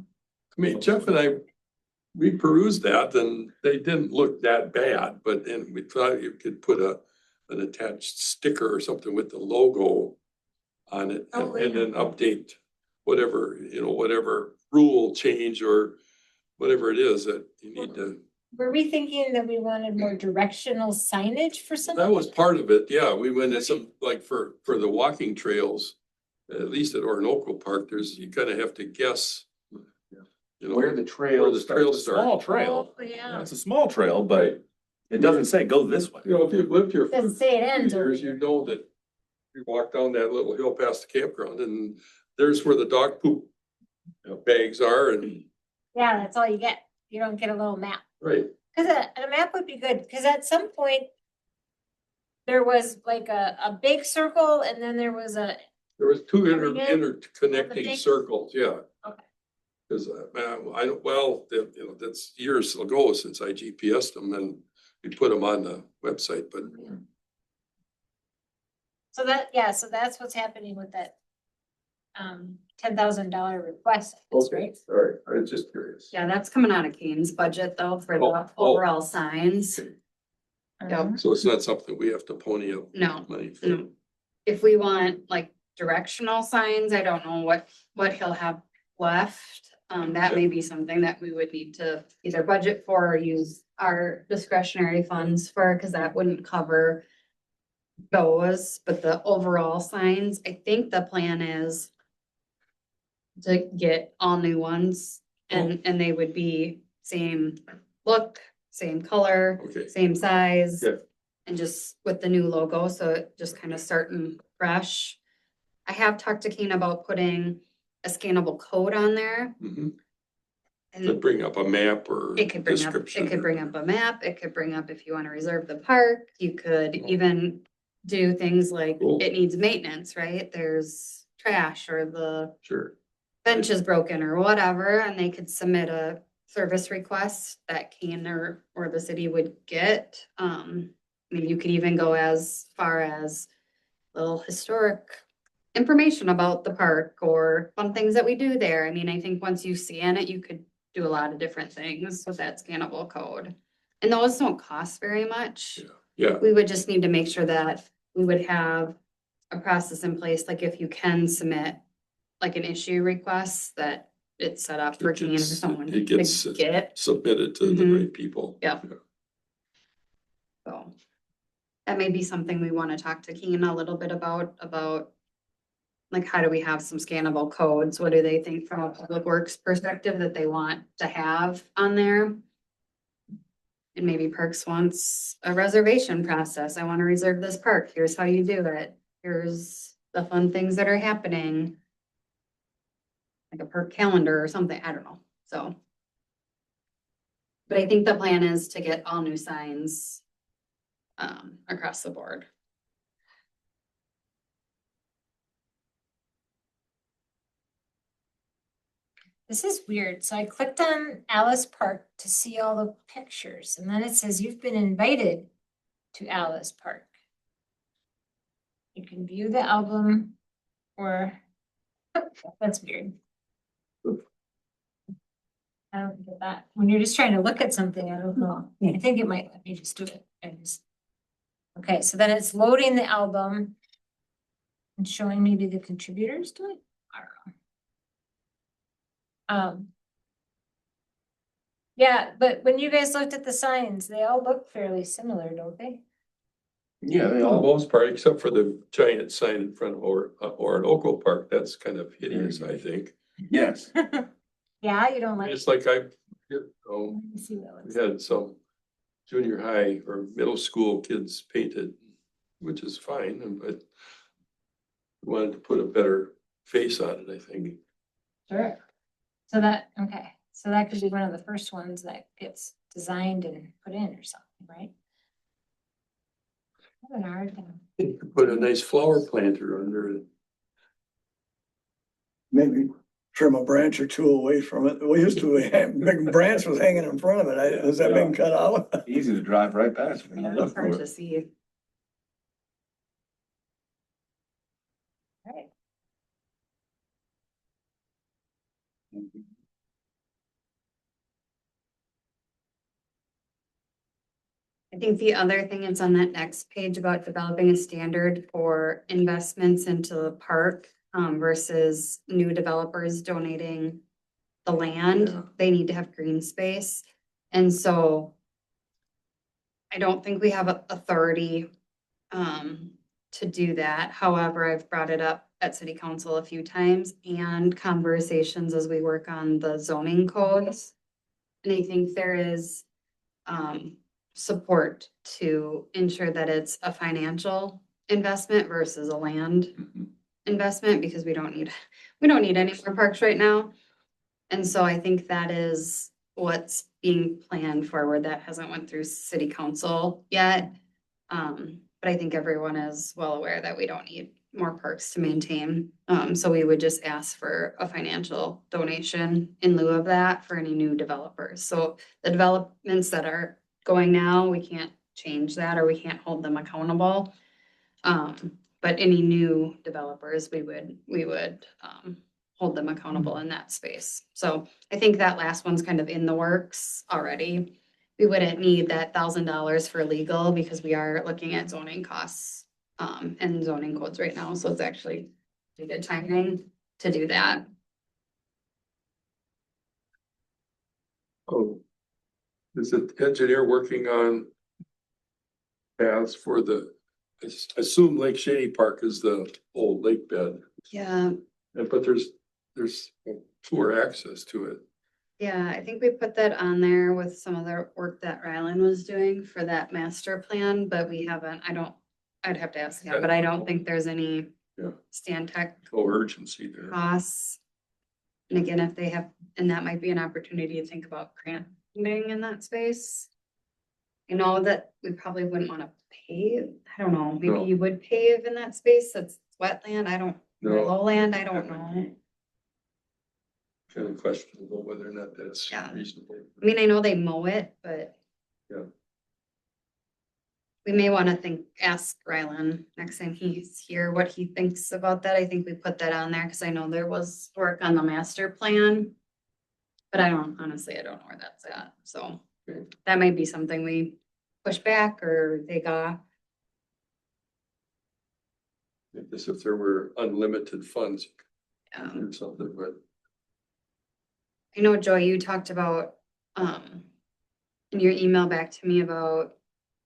mean, Jeff and I, we perused that and they didn't look that bad, but then we thought you could put an attached sticker or something with the logo on it Oh, and then update whatever, whatever rule change or whatever it is that you need to. Were we thinking that we wanted more directional signage for some? That was part of it, yeah. We went at some, like for the walking trails, at least at Orinoco Park, you kind of have to guess. Where the trail Where the trail starts. It's a Small starts. trail. Oh, yeah. It's a small trail, but it doesn't say go this way. If you've lived here for Doesn't say it ends over years, you know that you walk down that little hill past the campground and there's where the dog poop bags are and, Yeah, that's all you get. You don't get a little map. right, Cause a map would be good, cause at some point. There was like a big circle and then there was a, there was two Coming in on the interconnecting big- circles, yeah. Okay. Cause, I don't, well, you know, that's years ago since I GPSed them and we put them on the website, but so so that's what's happening with that. $10,000 request, I guess, right? all right, I was just curious. Yeah, that's coming out of Kane's budget though for Oh, the oh. overall signs. Uh-huh. So it's not something we have to pony up No, money for. no. If we want like directional signs, I don't know what he'll have left. That may be something that we would need to either budget for or use our discretionary funds for, cause that wouldn't cover those, but the overall signs, I think the plan is to get all new ones and they would be same look, same color, Okay, same size. Yeah. And just with the new logo, so it just kind of starting fresh. I have talked to Keen about putting a scannable code on there. mhm. And Could bring up a map or it could bring up, description. it could bring up a map, it could bring up if you want to reserve the park, you could even do things like Cool. it needs maintenance, right? There's trash or the Sure, bench is broken or whatever, and they could submit a service request that Keene or the city would get. I mean, you could even go as far as little historic information about the park or fun things that we do there. I mean, I think once you scan it, you could do a lot of different things with that scannable code. And those don't cost very much. yeah, We would just need to make sure that we would have a process in place, like if you can submit like an issue request, that it's set up for It Keene or gets- someone it to gets- get. submitted to the Mhm. right people. Yeah. So that may be something we want to talk to Keene a little bit about like, how do we have some scannable codes? What do they think from a public works perspective that they want to have on there? And maybe Parks wants a reservation process. I want to reserve this park. Here's how you do it. Here's the fun things that are happening. Like a park calendar or something. I don't know. So. But I think the plan is to get all new signs across the board. This is weird. So I clicked on Alice Park to see all the pictures and then it says you've been invited to Alice Park. You can view the album or, that's weird. I don't get that. When you're just trying to look at something, I don't know. I think it might let me just do it. Okay, so then it's loading the album and showing maybe the contributors to it. I don't know. Yeah, but when you guys looked at the signs, they all look fairly similar, don't they? Yeah, they For the all, most part, except for the giant sign in front of Orinoco Park, that's kind of hideous, I think. yes. Yeah, you don't like. It's like Let me see what it we looks had some junior high or middle school kids painted, which is fine, but we wanted to put a better face on it, I think. Sure. So that, okay, so that could be one of the first ones that gets designed and put in or something, right? What an art thing. You could put a nice flower planter under it. Maybe trim a branch or two away from it. We used to, big branch was hanging in front of it. Has that been cut out? Easy to drive right past. Yeah, it's hard to see. Right. I think the other thing is on that next page about developing a standard for investments into the park versus new developers donating the land. Yeah. They need to have green space. And so I don't think we have authority to do that. However, I've brought it up at city council a few times and conversations as we work on the zoning codes. And I think there is support to ensure that it's a financial investment versus a land investment because we don't need any more parks right now. And so I think that is what's being planned forward. That hasn't went through city council yet. But I think everyone is well aware that we don't need more parks to maintain. So we would just ask for a financial donation in lieu of that for any new developers. So the developments that are going now, we can't change that or we can't hold them accountable. But any new developers, we would hold them accountable in that space. So I think that last one's kind of in the works already. We wouldn't need that $1,000 for legal because we are looking at zoning costs and zoning codes right now. So it's actually a good timing to do that. Oh, is the engineer working on paths for the, I assume Lake Shady Park is the old lake bed, Yeah, but there's poor access to it. yeah, I think we put that on there with some of the work that Ryland was doing for that master plan, but we haven't, I'd have to ask him, but I don't think there's any Yeah. Stantec No urgency there. costs. And again, if they have, and that might be an opportunity to think about grant funding in that space. I know that we probably wouldn't want to pave, I don't know, maybe No. you would pave in that space, that's wetland, or No, lowland, I don't know. kind of questionable whether or not that's Yeah. reasonable. I mean, I know they mow it, but. Yeah. We may want to ask Rylan next time he's here, what he thinks about that. I think we put that on there because I know there was work on the master plan. But I don't know where that's at, so Okay. that might be something we push back or they got. As if there were unlimited funds Um, or something, but I know, Joy, you talked about, in your email back to me about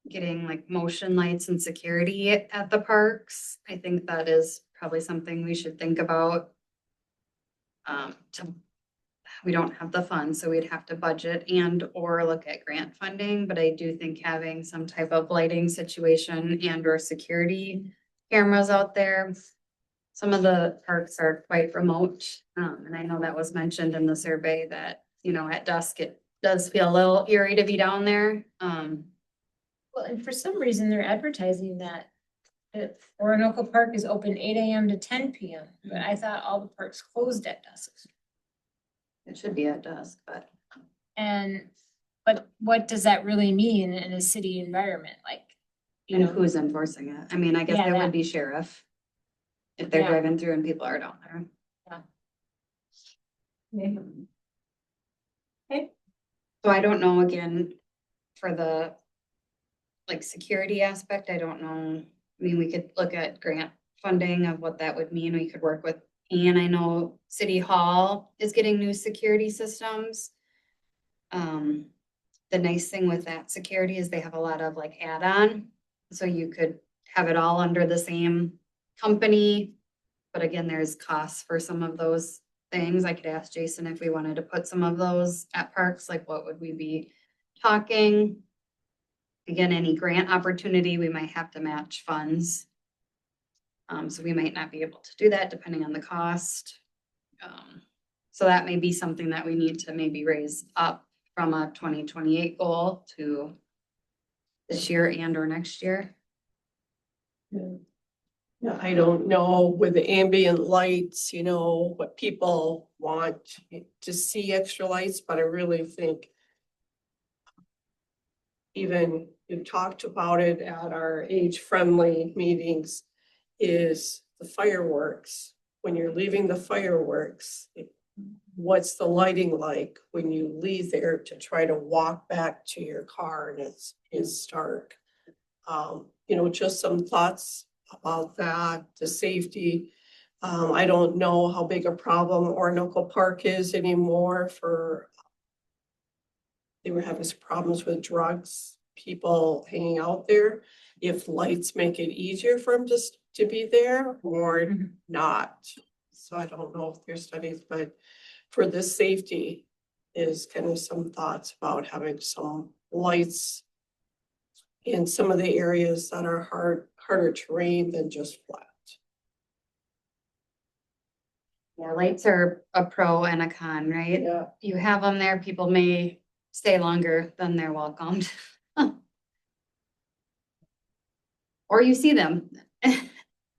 getting like motion lights and security at the parks. I think that is probably something we should think about. We don't have the funds, so we'd have to budget and or look at grant funding, but I do think having some type of lighting situation and or security cameras out there. Some of the parks are quite remote, and I know that was mentioned in the survey that, at dusk, it does feel a little eerie to be down there. Well, and for some reason, they're advertising that Orinoco Park is open 8 AM to 10 PM, but I thought all the parks closed at dusk. It should be at dusk, but But what does that really mean in a city environment? Like, you and know, who's enforcing it? I mean, I guess Yeah, it that- would be sheriff. If they're Yeah. driving through and people are down there. So I don't know, again, for the like security aspect, I don't know. I mean, we could look at grant funding of what that would mean. We could work with, and I know City Hall is getting new security systems. The nice thing with that security is they have a lot of like add-on, so you could have it all under the same company. But again, there's costs for some of those things. I could ask Jason if we wanted to put some of those at parks, like what would we be talking? Again, any grant opportunity, we might have to match funds. So we might not be able to do that depending on the cost. So that may be something that we need to maybe raise up from a 2028 goal to this year and or next year. Yeah, I don't know with the ambient lights, what people want to see extra lights, but I really think even you talked about it at our age-friendly meetings, is the fireworks. When you're leaving the fireworks, what's the lighting like when you leave there to try to walk back to your car and it's dark? Just some thoughts about that, the safety. I don't know how big a problem Orinoco Park is anymore they were having some problems with drugs, people hanging out there. If lights make it easier for them to be there or not. So I don't know if there's studies, but for the safety is kind of some thoughts about having some lights in some of the areas that are harder terrain than just flat. Yeah, lights are a pro and a con, right? Yeah. You have them there, people may stay longer than they're welcomed. Or you see them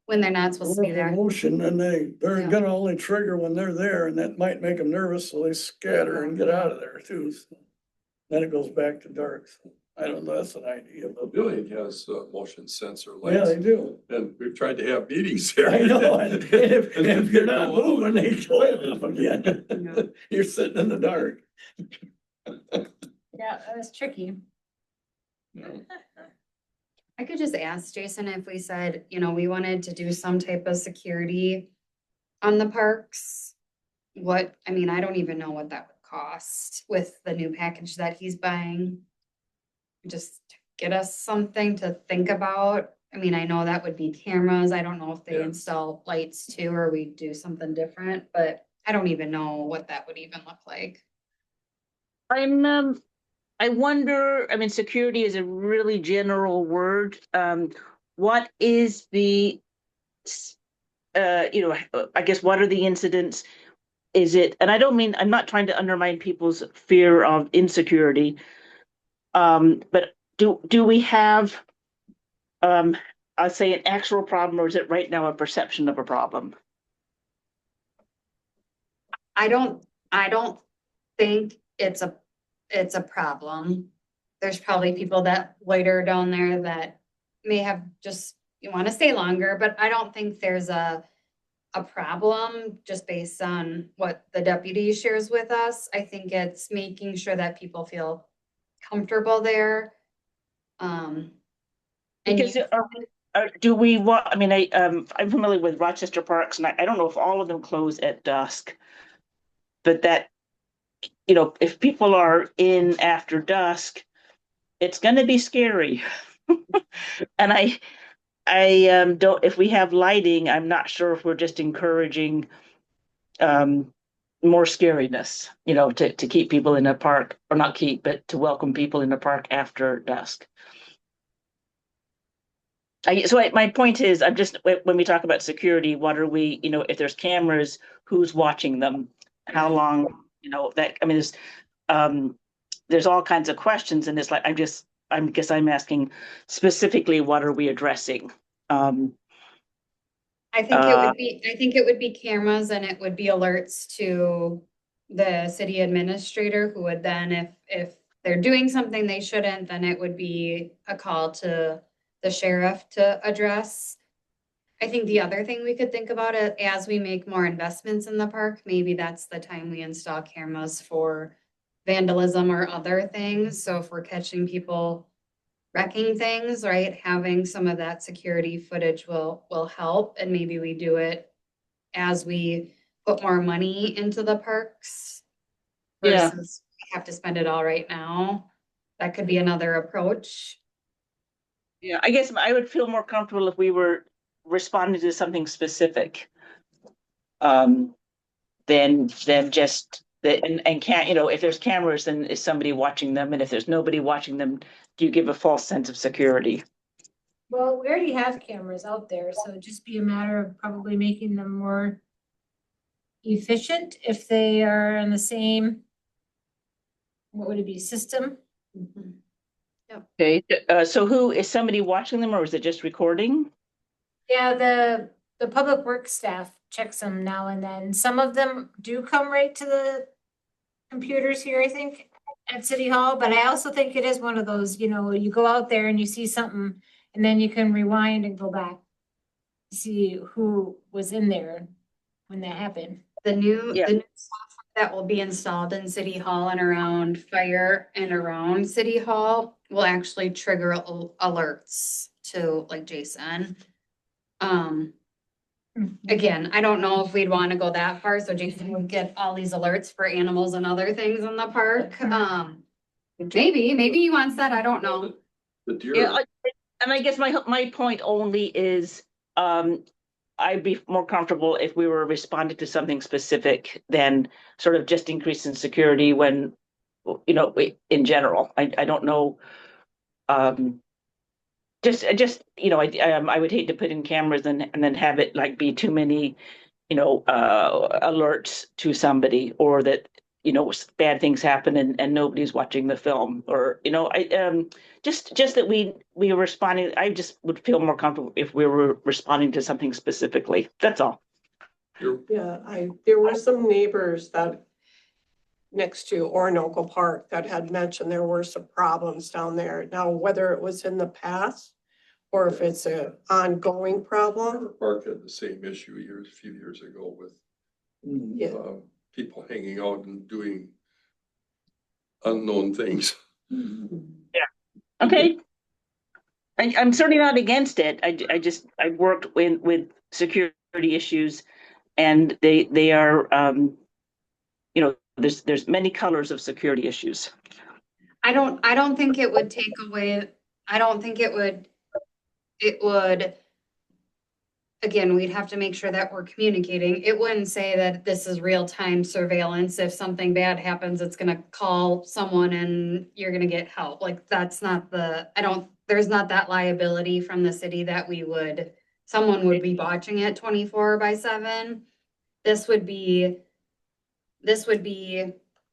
when they're not supposed to be there. Motion, and they're Yeah. gonna only trigger when they're there, and that might make them nervous, so they scatter and get out of there too. So then it goes back to dark. So I don't know, that's an idea, The but building has motion sensor yeah, lights, they do. and we've tried to have meetings there. I know, and if you're not Go on. moving, they go off again. You're sitting in the dark. Yeah, that was tricky. I could just ask Jason if we said, you know, we wanted to do some type of security on the parks. What, I mean, I don't even know what that would cost with the new package that he's buying. Just to get us something to think about. I mean, I know that would be cameras. I don't know if they Yeah. install lights too, or we do something different, but I don't even know what that would even look like. I wonder, I mean, security is a really general word. What is the, I guess, what are the incidents? Is it, and I don't mean, I'm not trying to undermine people's fear of insecurity. But do we have, I'll say an actual problem, or is it right now a perception of a problem? I don't think it's a problem. There's probably people that loiter down there that may have just, you want to stay longer, but I don't think there's a problem just based on what the deputy shares with us. I think it's making sure that people feel comfortable there. And Because do we want, I mean, I'm familiar with Rochester Parks, and I don't know if all of them close at dusk. But that, if people are in after dusk, it's gonna be scary. And I don't, if we have lighting, I'm not sure if we're just encouraging more scariness, to keep people in a park, or not keep, but to welcome people in the park after dusk. My point is, I'm just, when we talk about security, what are we, if there's cameras, who's watching them? How long, that, I mean, there's all kinds of questions, and it's like, I'm asking specifically, what are we addressing? I think it would be cameras, and it would be alerts to the city administrator, who would then, if they're doing something they shouldn't, then it would be a call to the sheriff to address. I think the other thing we could think about it, as we make more investments in the park, maybe that's the time we install cameras for vandalism or other things. So if we're catching people wrecking things, right, having some of that security footage will help. And maybe we do it as we put more money into the parks versus we have to spend it all right now. That could be another approach. Yeah, I guess I would feel more comfortable if we were responding to something specific. Than just that, and can't, if there's cameras, then is somebody watching them? And if there's nobody watching them, do you give a false sense of security? Well, we already have cameras out there, so it'd just be a matter of probably making them more efficient if they are in the same, what would it be, system? Okay, so who is somebody watching them, or is it just recording? Yeah, the public works staff checks them now and then. Some of them do come right to the computers here, I think, at City Hall, but I also think it is one of those, you go out there and you see something, and then you can rewind and go back to see who was in there when that happened. The new software that will be installed in City Hall and around fire and around City Hall will actually trigger alerts to, like, Jason. Again, I don't know if we'd want to go that far, so Jason would get all these alerts for animals and other things in the park. Maybe he wants that, I don't know. The deer. Yeah, and I guess my point only is, I'd be more comfortable if we were responding to something specific than sort of just increasing security when, in general. I don't know. I would hate to put in cameras and then have it like be too many alerts to somebody, or that, bad things happen and nobody's watching the film, or, just that we are responding. I just would feel more comfortable if we were responding to something specifically. That's all. Yeah, there were some neighbors that next to Orinoco Park that had mentioned there were some problems down there. Now, whether it was in the past or if it's an ongoing problem. Park had the same issue a few years ago with Yeah. people hanging out and doing unknown things. Okay. I'm certainly not against it. I worked with security issues, and they are, there's many colors of security issues. I don't think it would take away, I don't think it would, again, we'd have to make sure that we're communicating. It wouldn't say that this is real-time surveillance. If something bad happens, it's gonna call someone and you're gonna get help. Like, that's not there's not that liability from the city that someone would be watching it 24/7. This would be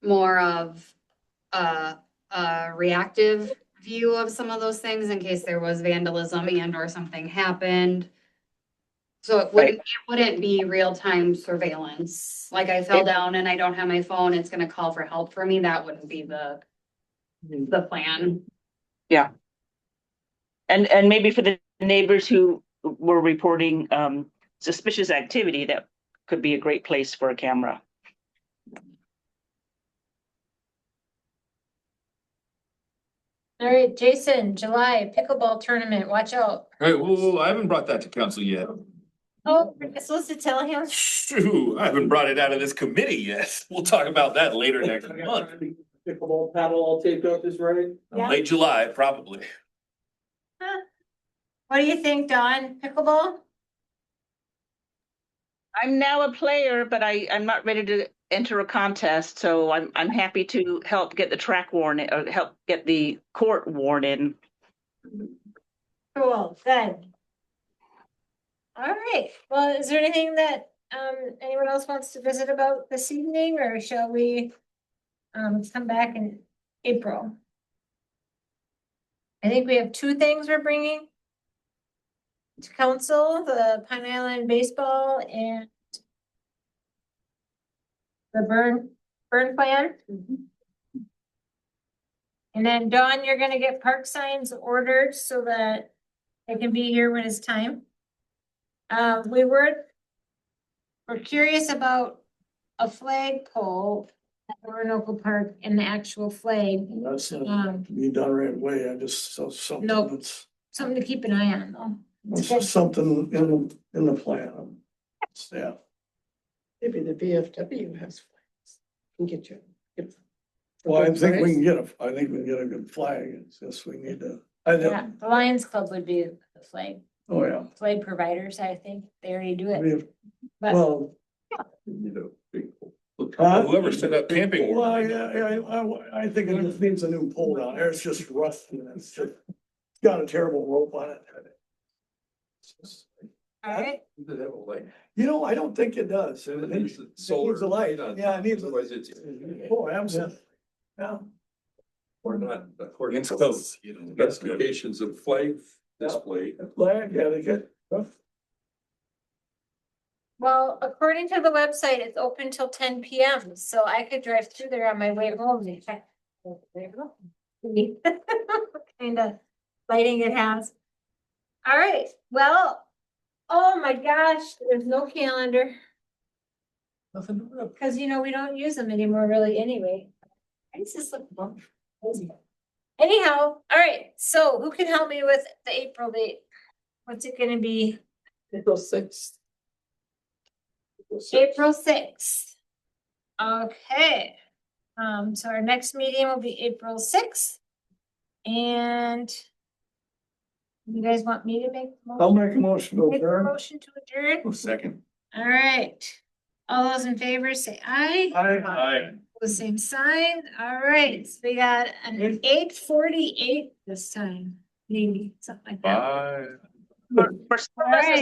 more of a reactive view of some of those things in case there was vandalism and or something happened. So it wouldn't be real-time surveillance. Like, I fell down and I don't have my phone, it's gonna call for help for me. That wouldn't be the plan. Yeah. And maybe for the neighbors who were reporting suspicious activity, that could be a great place for a camera. All right, Jason, July pickleball tournament, watch out. Hey, whoa, I haven't brought that to council yet. Oh, we're supposed to tell him? Shoo, I haven't brought it out of this committee yet. We'll talk about that later next month. Pickleball paddle all taped up is right. Yeah. Late July, probably. What do you think, Dawn? Pickleball? I'm now a player, but I'm not ready to enter a contest, so I'm happy to help get the track worn, or help get the court worn in. Cool, good. All right, well, is there anything that anyone else wants to visit about this evening, or shall we come back in April? I think we have two things we're bringing to council, the Pine Island baseball and the burn plan. And then Dawn, you're gonna get park signs ordered so that they can be here when it's time. We're curious about a flag pole at Orinoco Park and the actual flag. That's not to be done right away. I just saw something Nope. that's, Something to keep an eye on though. It's that's good. something in the plan. Yeah. Maybe the VFW has flags. Can get you. Well, I think we can get a good flag. It's just we need to, Yeah, the Lions Club would be the flag yeah. providers, I think. They already do I it. mean, But well, huh? Whoever set up camping. Well, I think it just needs a new pole down there. It's just rusty and it's got a terrible rope on it. all right, I don't think it does. It needs a light. Yeah, it needs. Otherwise it's. Oh, absolutely. Yeah. Or not, according to those, specifications of flag display. Flag, yeah, they get. well, according to the website, it's open till 10 PM, so I could drive through there on my way home and check. There you go. Kind of lighting it has. All right, well, oh my gosh, there's no calendar. Nothing to do. Cause we don't use them anymore really anyway. I just look bummed. Anyhow, all right, so who can help me with the April date? What's it gonna be? April 6th. April 6th. Okay. So our next meeting will be April 6th. And you guys want me to make? I'll make a motion to Make a adjourn. motion to adjourn? Second. All right. All those in favor say aye. Aye. The same sign. All right, so we got an 8:48 this time, maybe something like that. Bye. For All right.